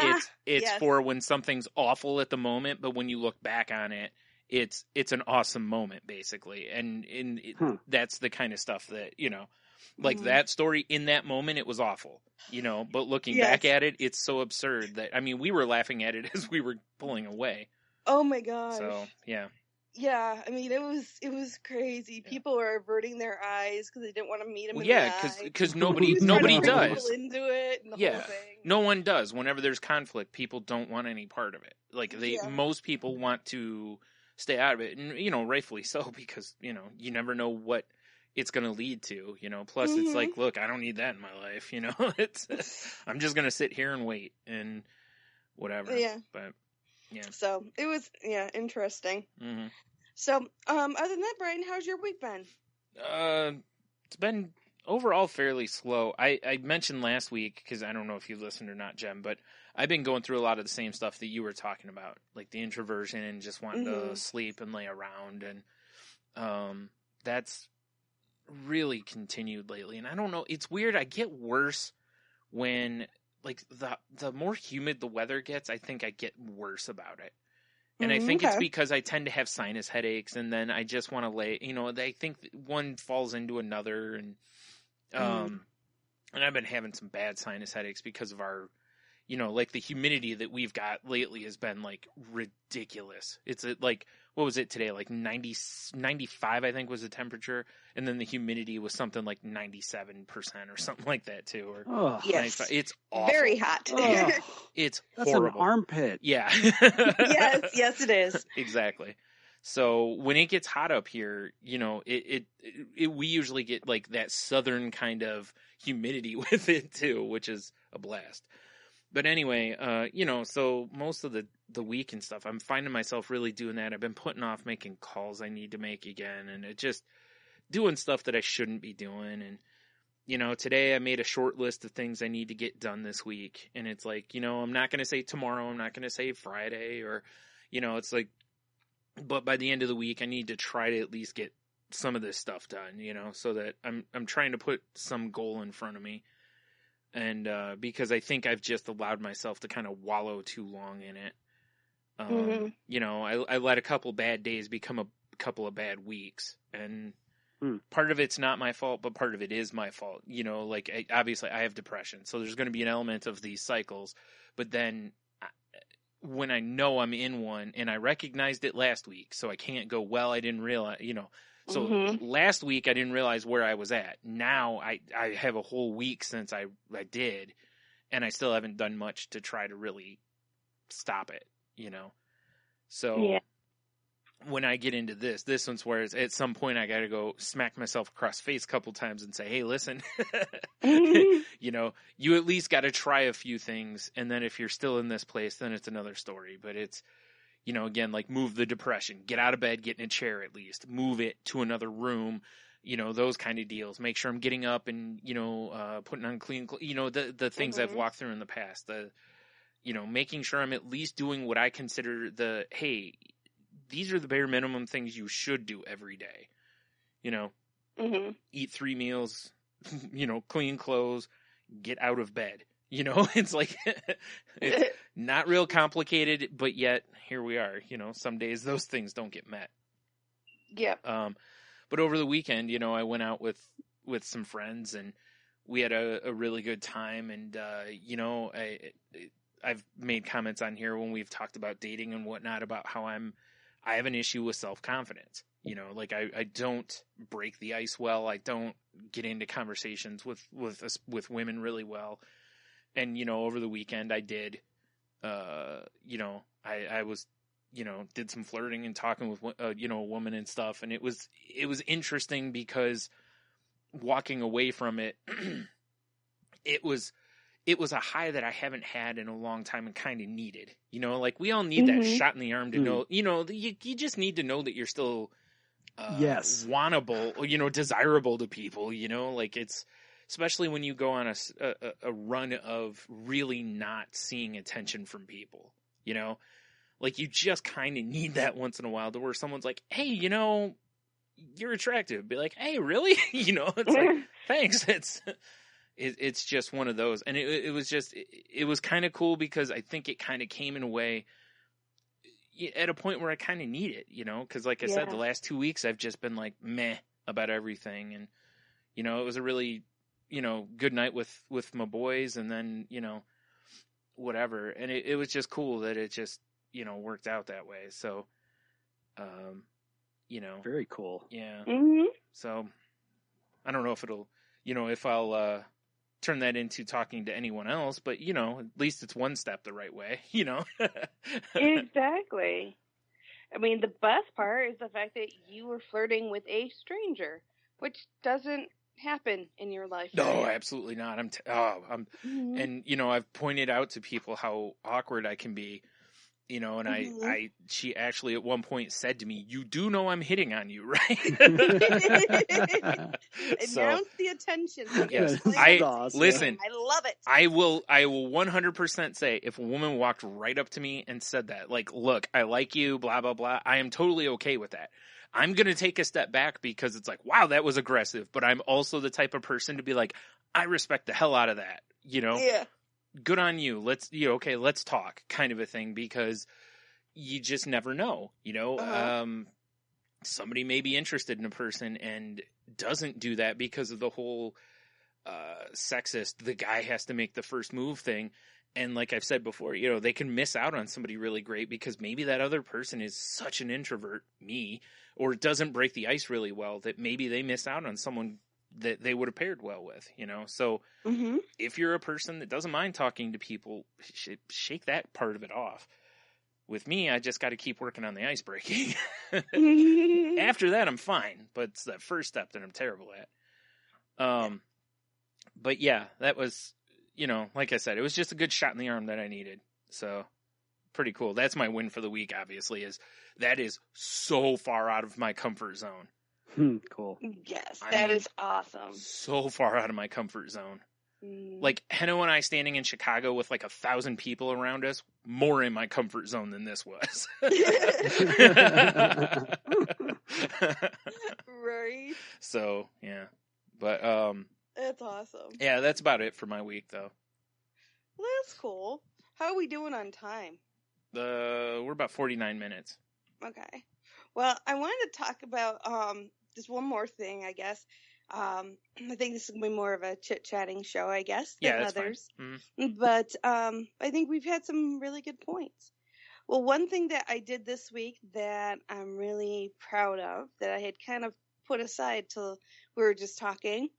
it's for when something's awful at the moment, but when you look back on it, it's an awesome moment, basically. And that's the kind of stuff that, you know, like that story in that moment, it was awful, you know, but looking back at it, it's so absurd that, I mean, we were laughing at it as we were pulling away. Oh my gosh. So, yeah. Yeah, I mean, it was crazy. People were averting their eyes because they didn't want to meet him. Because nobody does. Into it and the whole thing. No one does. Whenever there's conflict, people don't want any part of it. Like most people want to stay out of it, and you know, rightfully so, because you know, you never know what it's going to lead to. You know, plus it's like, look, I don't need that in my life. You know, I'm just going to sit here and wait and whatever. Yeah, but. Yeah. So it was interesting. Mm-hmm. So other than that, Brian, how's your week been? It's been overall fairly slow. I mentioned last week, because I don't know if you listened or not, Jem, but I've been going through a lot of the same stuff that you were talking about, like the introversion and just wanting to sleep and lay around, and that's really continued lately. And I don't know, it's weird. I get worse when. Like, the more humid the weather gets, I think I get worse about it. And I think it's because I tend to have sinus headaches, and then I just want to lay, you know, I think one falls into another, and I've been having some bad sinus headaches because of our, you know, like the humidity that we've got lately has been, like, ridiculous. It's like, what was it today? Like 95, I think, was the temperature. And then the humidity was something like 97% or something like that, too. Or yes. It's awful. Very hot. It's That's horrible. An armpit. Yeah. yes, it is. Exactly. So when it gets hot up here, you know, we usually get like that southern kind of humidity with it, too, which is a blast. But anyway, you know, so most of the week and stuff, I'm finding myself really doing that. I've been putting off making calls I need to make again, and it just doing stuff that I shouldn't be doing. And, you know, today I made a short list of things I need to get done this week. And it's like, you know, I'm not going to say tomorrow. I'm not going to say Friday, or, you know, it's like, but by the end of the week, I need to try to at least get some of this stuff done, you know, so that I'm trying to put some goal in front of me. And because I think I've just allowed myself to kind of wallow too long in it. You know, I let a couple bad days become a couple of bad weeks. And part of it's not my fault, but part of it is my fault. You know, like, obviously I have depression. So there's going to be an element of these cycles. But then when I know I'm in one, and I recognized it last week, so I can't go, well, I didn't realize, you know. So last week I didn't realize where I was at. Now I have a whole week since I did, and I still haven't done much to try to really stop it, you know. So when I get into this one's where it's, at some point I got to go smack myself across the face a couple times and say, hey, listen, you know, you at least got to try a few things, and then if you're still in this place, then it's another story. But it's, You know, again, like move the depression, get out of bed, get in a chair at least, move it to another room, you know, those kind of deals. Make sure I'm getting up and, you know, putting on clean, you know, the things I've walked through in the past, you know, making sure I'm at least doing what I consider hey, these are the bare minimum things you should do every day. You know, eat 3 meals, you know, clean clothes, get out of bed. You know, it's like, it's not real complicated, but yet here we are. You know, some days those things don't get met. Yeah. But over the weekend, you know, I went out with some friends and we had a really good time. And, you know, I've made comments on here when we've talked about dating and whatnot about how I have an issue with self-confidence. You know, like I don't break the ice well. I don't get into conversations with women really well. And, you know, over the weekend I did, you know, I was, you know, did some flirting and talking with, you know, a woman and stuff. And it was interesting because walking away from it, it was a high that I haven't had in a long time and kind of needed, you know, like we all need that shot in the arm to know, you know, you just need to know that you're still, wantable, you know, desirable to people, you know, like it's, especially when you go on a run of really not seeing attention from people, you know, like you just kind of need that once in a while to where someone's like, hey, you know, you're attractive. Be like, hey, really? You know, it's like, thanks. It's just one of those. And it was kind of cool because I think it kind of came in a way at a point where I kind of need it, you know, because like I said, the last 2 weeks I've just been like meh about everything. And, you know, it was a really, you know, good night with my boys and then, you know, whatever. And it was just cool that it just, you know, worked out that way. So, you know, very cool. Yeah. So I don't know if it'll, you know, if I'll, turn that into talking to anyone else, but you know, at least it's one step the right way, you know? Exactly. I mean, the best part is the fact that you were flirting with a stranger, which doesn't happen in your life. No, absolutely not. And you know, I've pointed out to people how awkward I can be, you know, and she actually at one point said to me, "You do know I'm hitting on you, right?" Announce the attention. Yes, awesome. Listen. I love it. I will 100% say if a woman walked right up to me and said that, like, look, I like you, blah, blah, blah, I am totally okay with that. I'm going to take a step back because it's like, wow, that was aggressive. But I'm also the type of person to be like, I respect the hell out of that, you know? Yeah. Good on you. Let's talk kind of a thing because you just never know, you know? Somebody may be interested in a person and doesn't do that because of the whole sexist, the guy has to make the first move thing. And like I've said before, you know, they can miss out on somebody really great because maybe that other person is such an introvert, or doesn't break the ice really well that maybe they miss out on someone that they would have paired well with, you know? So if you're a person that doesn't mind talking to people, shake that part of it off. With me, I just got to keep working on the ice breaking. After that, I'm fine. But it's that first step that I'm terrible at. But yeah, that was, you know, like I said, it was just a good shot in the arm that I needed. So pretty cool. That's my win for the week, obviously, that is so far out of my comfort zone. Cool. Yes, that is awesome. So far out of my comfort zone. Like Heno and I standing in Chicago with like 1,000 people around us, more in my comfort zone than this was. Right. So yeah, but that's awesome. Yeah, that's about it for my week though. Well, that's cool. How are we doing on time? We're about 49 minutes. Okay. Well, I wanted to talk about just one more thing, I guess. I think this is going to be more of a chit-chatting show, I guess, than others. But I think we've had some really good points. Well, one thing that I did this week that I'm really proud of, that I had kind of put aside till we were just talking,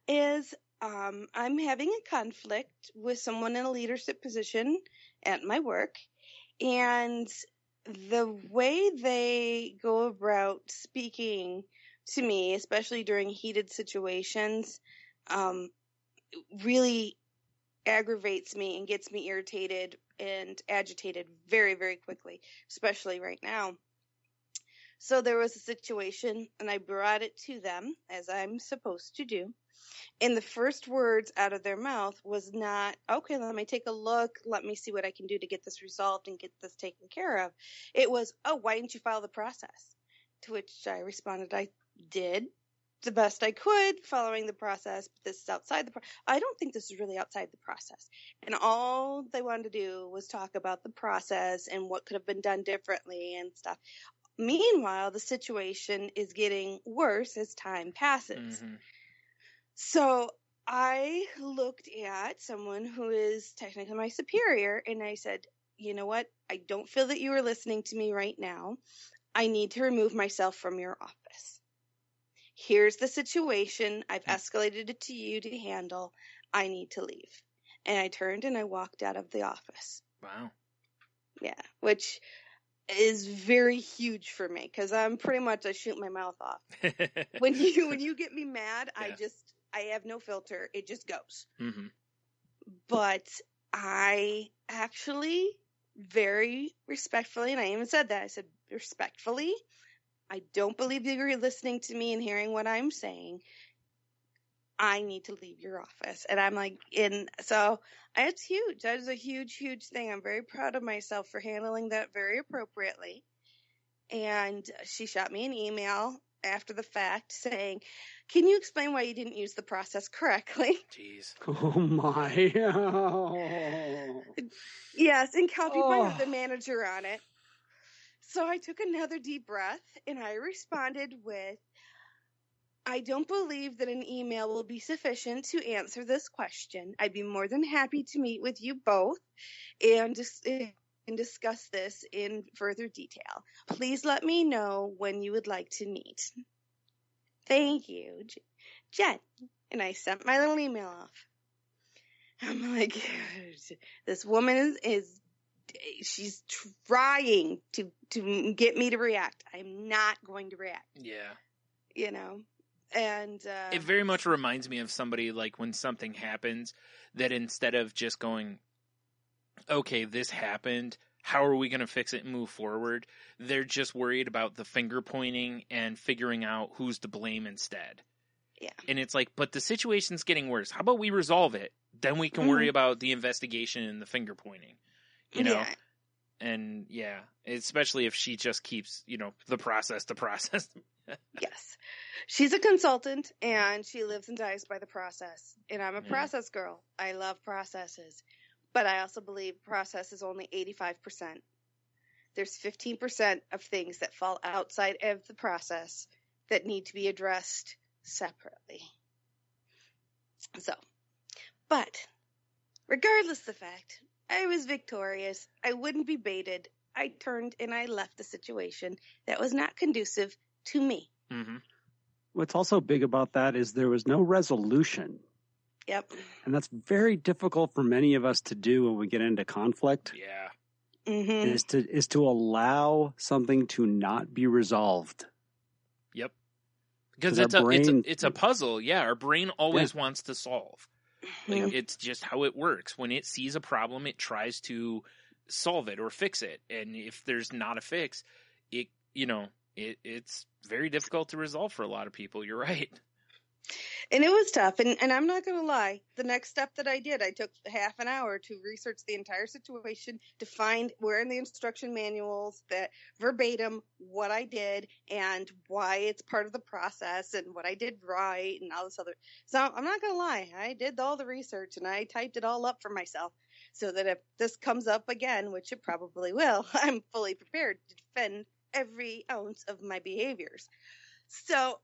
is I'm having a conflict with someone in a leadership position at my work. And the way they go about speaking to me, especially during heated situations, really aggravates me and gets me irritated and agitated very, very quickly, especially right now. So there was a situation, and I brought it to them, as I'm supposed to do. And the first words out of their mouth was not, okay, let me take a look. Let me see what I can do to get this resolved and get this taken care of. It was, oh, why didn't you follow the process? To which I responded, I did the best I could following the process, but this is outside the I don't think this is really outside the process. And all they wanted to do was talk about the process and what could have been done differently and stuff. Meanwhile, the situation is getting worse as time passes. Mm-hmm. So I looked at someone who is technically my superior, and I said, you know what? I don't feel that you are listening to me right now. I need to remove myself from your office. Here's the situation. I've escalated it to you to handle. I need to leave. And I turned and I walked out of the office. Wow. Yeah, which is very huge for me because I'm pretty much, I shoot my mouth off. When you get me mad, yeah. I have no filter. It just goes. Mm-hmm. But I actually very respectfully, and I even said that, I said respectfully, I don't believe you're listening to me and hearing what I'm saying. I need to leave your office. And I'm like, so it's huge. That is a huge, huge thing. I'm very proud of myself for handling that very appropriately. And she shot me an email after the fact saying, can you explain why you didn't use the process correctly? Jeez. Oh my. Oh. Yes, and copied the manager on it. So I took another deep breath and I responded with, I don't believe that an email will be sufficient to answer this question. I'd be more than happy to meet with you both and discuss this in further detail. Please let me know when you would like to meet. Thank you, Jen. And I sent my little email off. I'm like, this woman she's trying to get me to react. I'm not going to react. Yeah. You know? And it very much reminds me of somebody like when something happens that instead of just going, okay, this happened, how are we going to fix it and move forward? They're just worried about the finger pointing and figuring out who's to blame instead. Yeah. And it's like, but the situation's getting worse. How about we resolve it? Then we can worry about the investigation and the finger pointing, you know? Yeah. And yeah, especially if she just keeps, the process to process. Yes. She's a consultant and she lives and dies by the process. And I'm a process girl. I love processes. But I also believe process is only 85%. There's 15% of things that fall outside of the process that need to be addressed separately. So, but regardless of the fact, I was victorious. I wouldn't be baited. I turned and I left the situation that was not conducive to me. Mm-hmm. What's also big about that is there was no resolution. Yep. And that's very difficult for many of us to do when we get into conflict. Yeah. Mm-hmm. Is to allow something to not be resolved. Yep. Because it's a puzzle. Yeah, our brain always wants to solve. Like, it's just how it works. When it sees a problem, it tries to solve it or fix it. And if there's not a fix, it's very difficult to resolve for a lot of people. You're right. And it was tough. And I'm not going to lie. The next step that I did, I took half an hour to research the entire situation to find where in the instruction manuals that verbatim what I did and why it's part of the process and what I did right and all this other. So I'm not going to lie. I did all the research and I typed it all up for myself so that if this comes up again, which it probably will, I'm fully prepared to defend every ounce of my behaviors. So,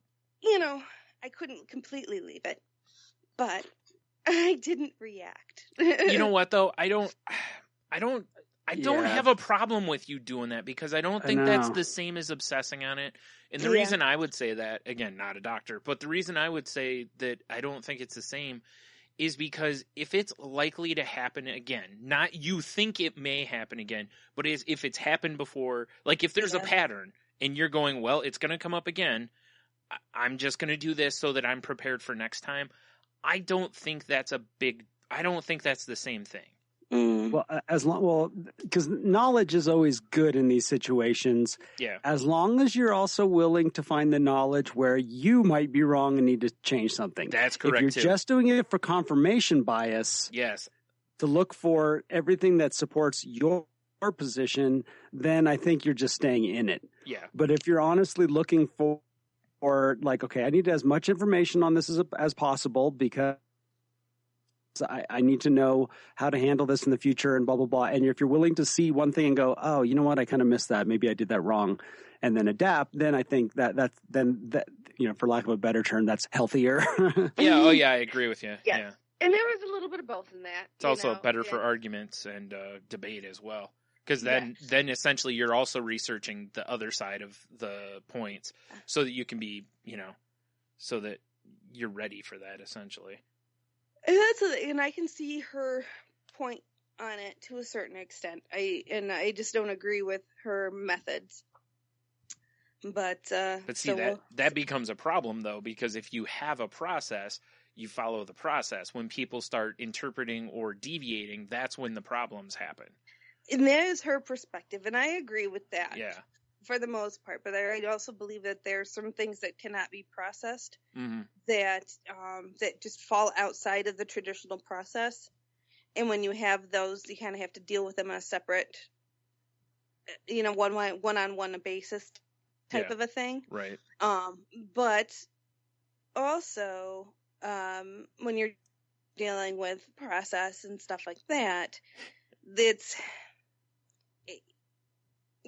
I couldn't completely leave it, but I didn't react. You know what though? I don't have a problem with you doing that because I don't think that's the same as obsessing on it. And the reason I would say that, again, not a doctor, but the reason I would say that I don't think it's the same is because if it's likely to happen again, not you think it may happen again, but if it's happened before, like if there's a pattern and you're going, well, it's going to come up again, I'm just going to do this so that I'm prepared for next time. I don't think that's a big I don't think that's the same thing. Well, because knowledge is always good in these situations. Yeah. As long as you're also willing to find the knowledge where you might be wrong and need to change something. That's correct. If you're just doing it for confirmation bias, yes, to look for everything that supports your position, then I think you're just staying in it. Yeah. But if you're honestly looking for like, okay, I need as much information on this as possible because I need to know how to handle this in the future and blah, blah, blah. And if you're willing to see one thing and go, oh, you know what? I kind of missed that. Maybe I did that wrong. And then adapt. Then I think that for lack of a better term, that's healthier. Yeah. Oh yeah. I agree with you. Yes. Yeah. And there was a little bit of both in that. It's also better for arguments and debate as well. Because then essentially you're also researching the other side of the points so that you can be, so that you're ready for that essentially. And I can see her point on it to a certain extent. I just don't agree with her methods. But see, that becomes a problem though, because if you have a process, you follow the process. When people start interpreting or deviating, that's when the problems happen. And that is her perspective, and I agree with that. Yeah. For the most part, but I also believe that there are some things that cannot be processed that just fall outside of the traditional process. And when you have those, you kind of have to deal with them on a separate, one-on-one basis type of a thing. Right. But also, when you're dealing with process and stuff like that,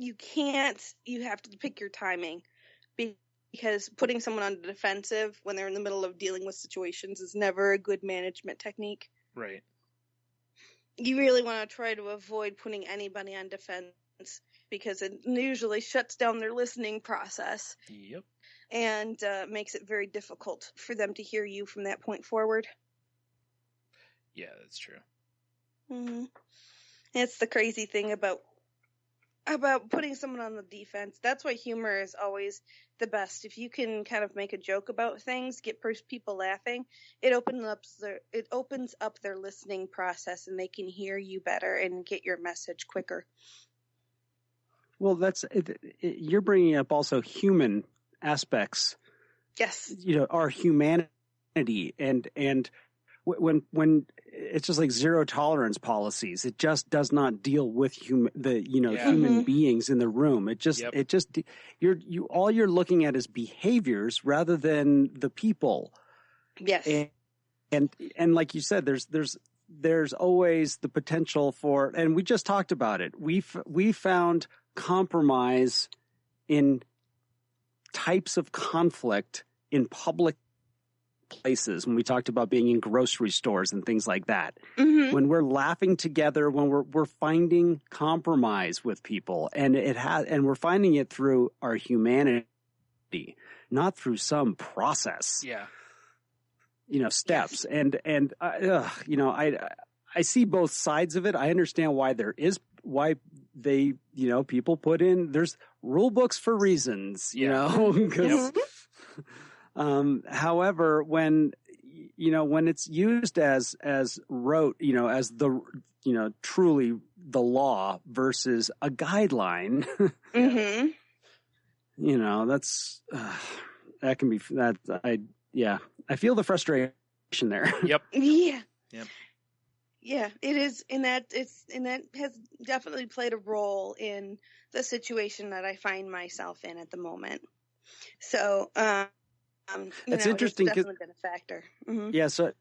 you have to pick your timing, because putting someone on the defensive when they're in the middle of dealing with situations is never a good management technique. Right. You really want to try to avoid putting anybody on defense, because it usually shuts down their listening process. Yep. And makes it very difficult for them to hear you from that point forward. Yeah, that's true. Mm-hmm. It's the crazy thing about putting someone on the defense. That's why humor is always the best. If you can kind of make a joke about things, get people laughing, it opens up their listening process, and they can hear you better and get your message quicker. Well, that's you're bringing up also human aspects. Yes. Our humanity and when it's just like zero tolerance policies, it just does not deal with human beings in the room. All you're looking at is behaviors rather than the people. Yes. And like you said, there's always the potential for, and we just talked about it. We found compromise in types of conflict in public places when we talked about being in grocery stores and things like that. Mm-hmm. When we're laughing together, when we're finding compromise with people, and we're finding it through our humanity, not through some process. Yeah. Steps. Yes. And I see both sides of it. I understand why people put in, there's rule books for reasons, because however, when it's used as rote, as the, truly the law versus a guideline, that's, that can be that. I feel the frustration there. Yep. Yeah. Yep. Yeah, it is, and that has definitely played a role in the situation that I find myself in at the moment. So, it's interesting. It's definitely been a factor. Mm-hmm. Yeah. So,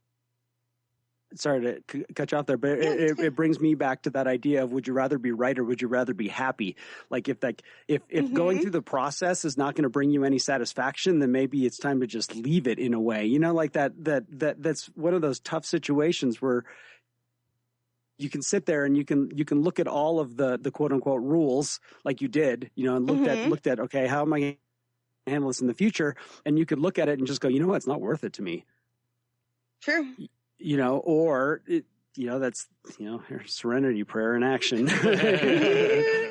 sorry to cut you off there, but it brings me back to that idea of, would you rather be right or would you rather be happy? Like if mm-hmm. going through the process is not going to bring you any satisfaction, then maybe it's time to just leave it in a way. Like that's one of those tough situations where you can sit there and you can look at all of the quote unquote rules like you did, and looked at, okay, how am I going to handle this in the future? And you could look at it and just go, what, it's not worth it to me. Sure. Or that's, serenity prayer in action,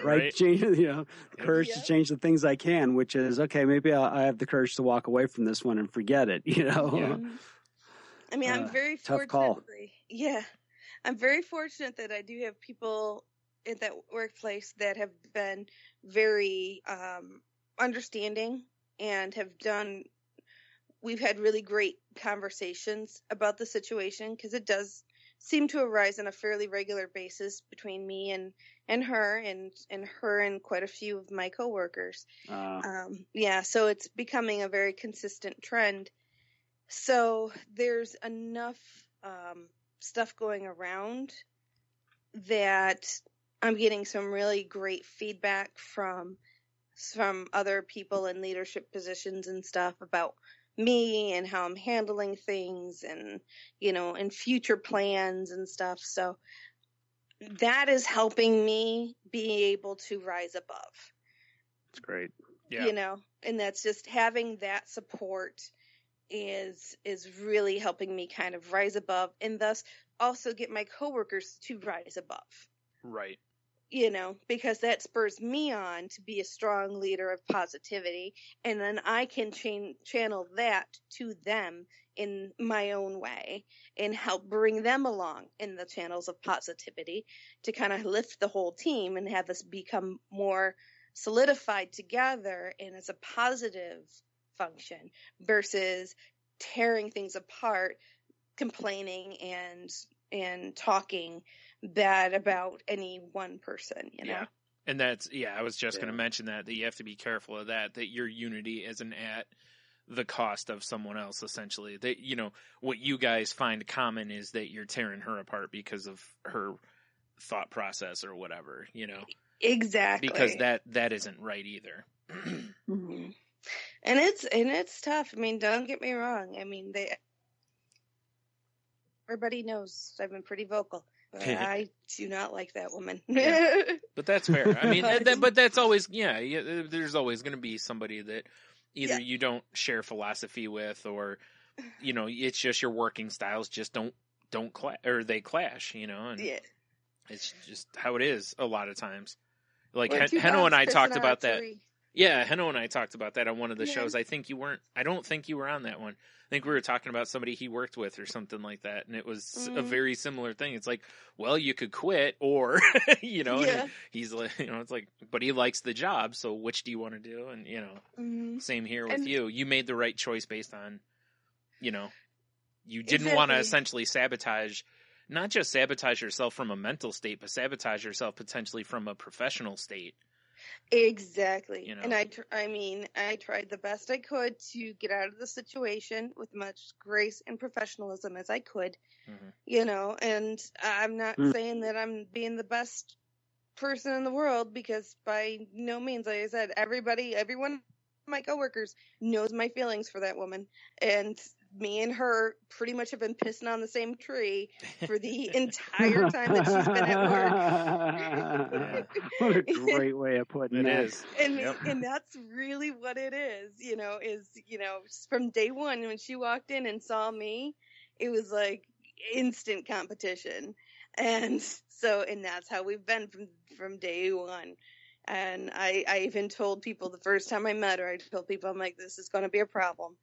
right? Change, courage to change the things I can, which is, okay, maybe I have the courage to walk away from this one and forget it, Yeah. I mean, I'm very tough call. Yeah, I'm very fortunate that I do have people at that workplace that have been very understanding and we've had really great conversations about the situation, because it does seem to arise on a fairly regular basis between me and her and her and quite a few of my coworkers. Yeah, so it's becoming a very consistent trend. So there's enough stuff going around that I'm getting some really great feedback from other people in leadership positions and stuff about me and how I'm handling things, and, you know, and future plans and stuff. So that is helping me be able to rise above. That's great. Yeah. You know, and that's just having that support is really helping me kind of rise above, and thus also get my coworkers to rise above. Right. You know, because that spurs me on to be a strong leader of positivity, and then I can channel that to them in my own way and help bring them along in the channels of positivity to kind of lift the whole team and have us become more solidified together and as a positive function versus tearing things apart, complaining and talking bad about any one person, you know? Yeah. And that's, I was just going to mention that you have to be careful of that your unity isn't at the cost of someone else, essentially. That, you know, what you guys find common is that you're tearing her apart because of her thought process or whatever, you know? Exactly. Because that isn't right either. Mm-hmm. And it's tough. I mean, don't get me wrong. I mean, everybody knows I've been pretty vocal. But I do not like that woman. Yeah. But that's fair. I mean, but that's always, there's always going to be somebody that either you don't share philosophy with, or, you know, it's just your working styles just don't clash, or they clash, you know, and it's just how it is a lot of times. Like Henno and I talked about that. Yeah, Henno and I talked about that on one of the shows. I don't think you were on that one. I think we were talking about somebody he worked with or something like that, and it was a very similar thing. It's like, well, you could quit, or, you know, and he's like, you know, it's like, but he likes the job, so which do you want to do? And, you know, same here with you. You made the right choice based on, you know, you didn't want to essentially not just sabotage yourself from a mental state, but sabotage yourself potentially from a professional state. Exactly. You know? And I tried the best I could to get out of the situation with much grace and professionalism as I could, you know, and I'm not saying that I'm being the best person in the world, because by no means, like I said, everyone of my coworkers knows my feelings for that woman, and me and her pretty much have been pissing on the same tree for the entire time that she's been at work. What a great way of putting it. It is. And that's really what it is, you know, from day one when she walked in and saw me, it was like instant competition. And that's how we've been from day one. And I even told people the first time I met her, I told people, I'm like, this is going to be a problem.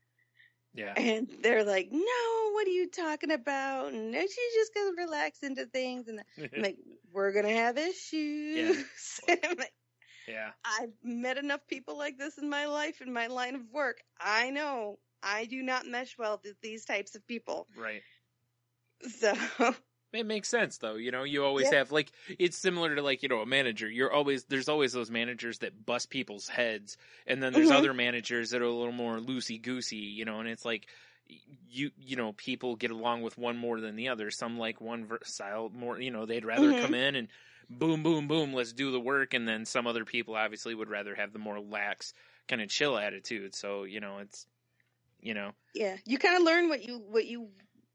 Yeah. And they're like, no, what are you talking about? And she's just going to relax into things. And I'm like, we're going to have issues. Yeah. I'm like, I've met enough people like this in my life, in my line of work. I know I do not mesh well with these types of people. Right. So it makes sense, though. You know, you always have, like, it's similar to, like, you know, a manager. There's always those managers that bust people's heads, and then there's other managers that are a little more loosey-goosey, you know, and it's like, you know, people get along with one more than the other. Some like one style more, you know, they'd rather come in and boom, boom, boom, let's do the work, and then some other people obviously would rather have the more lax, kind of chill attitude. So, you know, it's, you know. Yeah, you kind of learn what you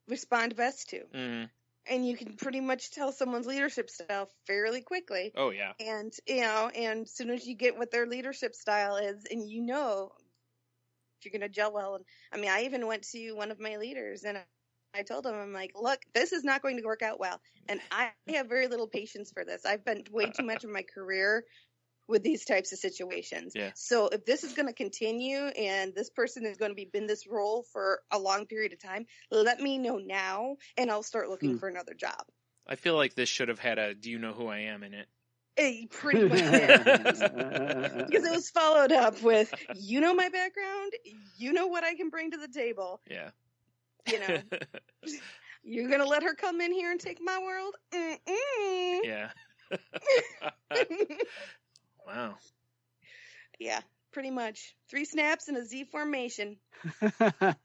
respond best to. Mm-hmm. And you can pretty much tell someone's leadership style fairly quickly. Oh, yeah. And, you know, and as soon as you get what their leadership style is, and you know if you're going to gel well. And I mean, I even went to one of my leaders, and I told him, I'm like, look, this is not going to work out well. And I have very little patience for this. I've spent way too much of my career with these types of situations. Yeah. So if this is going to continue and this person is going to be in this role for a long period of time, let me know now and I'll start looking for another job. I feel like this should have had a "Do you know who I am?" in it. It pretty much did. Because it was followed up with, you know my background, you know what I can bring to the table. Yeah. You know, you're going to let her come in here and take my world? Mm-mm. Yeah. Wow. Yeah, pretty much. 3 snaps in a Z formation. It's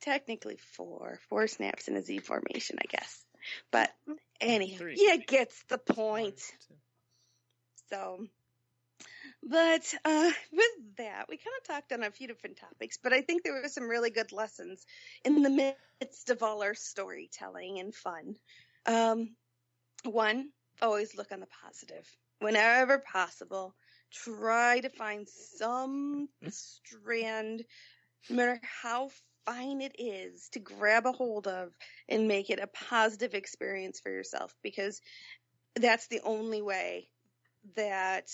technically 4 snaps in a Z formation, I guess. But anyhow, 3. yeah, gets the point. 1, 2. So, but with that, we kind of talked on a few different topics, but I think there were some really good lessons in the midst of all our storytelling and fun. 1, always look on the positive. Whenever possible, try to find some strand, no matter how fine it is, to grab a hold of and make it a positive experience for yourself, because that's the only way that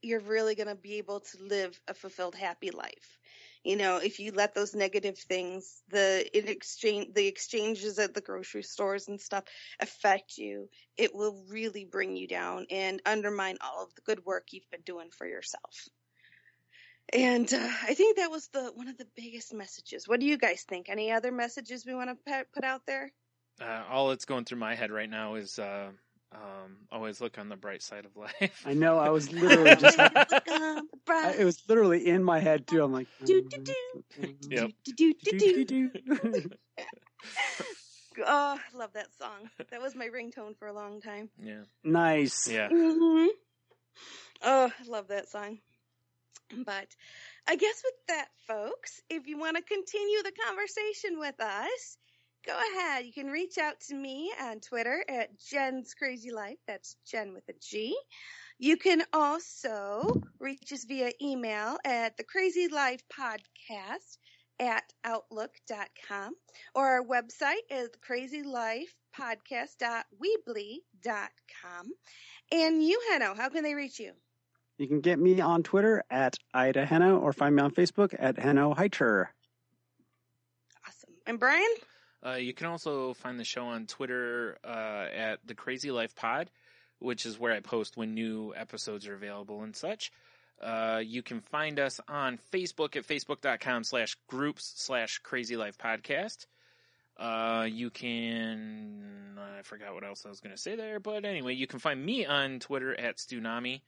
you're really going to be able to live a fulfilled, happy life. You know, if you let those negative things, the exchanges at the grocery stores and stuff affect you, it will really bring you down and undermine all of the good work you've been doing for yourself. And I think that was one of the biggest messages. What do you guys think? Any other messages we want to put out there? All that's going through my head right now is always look on the bright side of life. I know. I was literally just. It was literally in my head too. I'm like. Yep. Oh, I love that song. That was my ringtone for a long time. Yeah. Nice. Yeah. Mm-hmm. Oh, I love that song. But I guess with that, folks, if you want to continue the conversation with us, go ahead. You can reach out to me on Twitter at Jen's Crazy Life. That's Jen with a G. You can also reach us via email at thecrazylifepodcast@outlook.com, or our website is crazylifepodcast.weebly.com. And you, Heno, how can they reach you? You can get me on Twitter at Ida Heno, or find me on Facebook at Heno Heiter. Awesome. And Brian? You can also find the show on Twitter at The Crazy Life Pod, which is where I post when new episodes are available and such. You can find us on Facebook at facebook.com/groups/Crazy Life Podcast. You can, I forgot what else I was going to say there, but anyway, you can find me on Twitter at Stunami.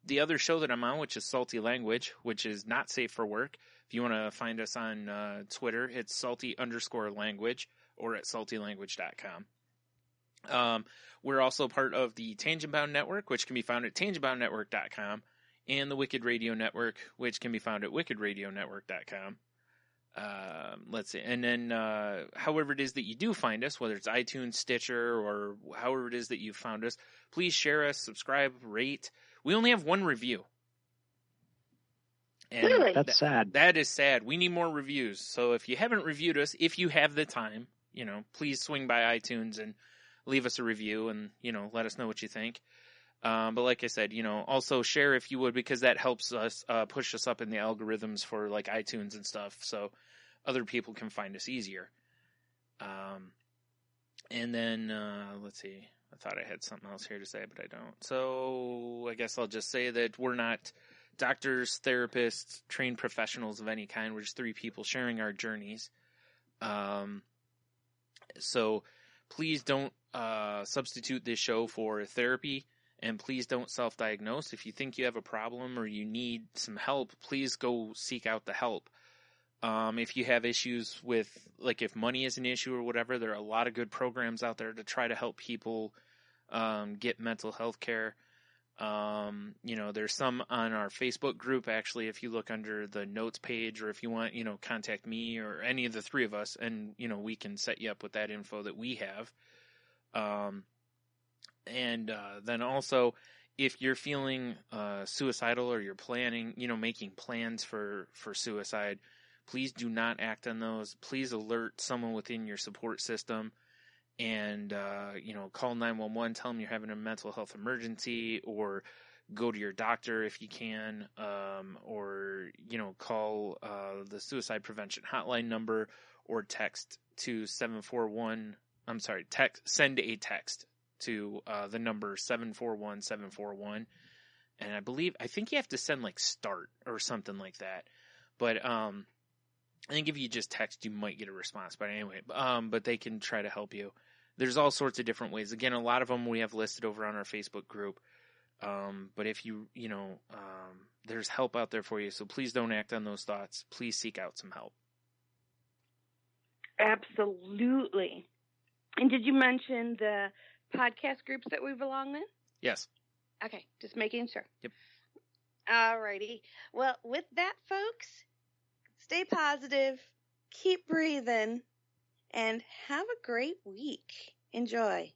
The other show that I'm on, which is Salty Language, which is not safe for work. If you want to find us on Twitter, it's salty_language or at saltylanguage.com. We're also part of the Tangent Bound Network, which can be found at tangentboundnetwork.com, and the Wicked Radio Network, which can be found at wickedradionetwork.com. Let's see. And then, however it is that you do find us, whether it's iTunes, Stitcher, or however it is that you found us, please share us, subscribe, rate. We only have 1 review. And really? That's sad. That is sad. We need more reviews. So if you haven't reviewed us, if you have the time, please swing by iTunes and leave us a review and, let us know what you think. But like I said, also share if you would, because that helps us push us up in the algorithms for like iTunes and stuff, so other people can find us easier. And then let's see. I thought I had something else here to say, but I don't. So I guess I'll just say that we're not doctors, therapists, trained professionals of any kind. We're just 3 people sharing our journeys. So please don't substitute this show for therapy. And please don't self-diagnose. If you think you have a problem or you need some help, please go seek out the help. If you have issues with, like if money is an issue or whatever, there are a lot of good programs out there to try to help people get mental health care. There's some on our Facebook group, actually, if you look under the notes page, or if you want, contact me or any of the 3 of us, and, we can set you up with that info that we have. And then also, if you're feeling suicidal or you're planning, making plans for suicide, please do not act on those. Please alert someone within your support system. and, call 911, tell them you're having a mental health emergency, or go to your doctor if you can, or, call the suicide prevention hotline number, or text to send a text to the number 741-741. And I think you have to send start or something like that. But I think if you just text, you might get a response. But anyway, but they can try to help you. There's all sorts of different ways. Again, a lot of them we have listed over on our Facebook group. But if there's help out there for you. So please don't act on those thoughts. Please seek out some help. Absolutely. And did you mention the podcast groups that we belong in? Yes. Okay, just making sure. Yep. Alrighty. Well, with that, folks, stay positive, keep breathing, and have a great week. Enjoy.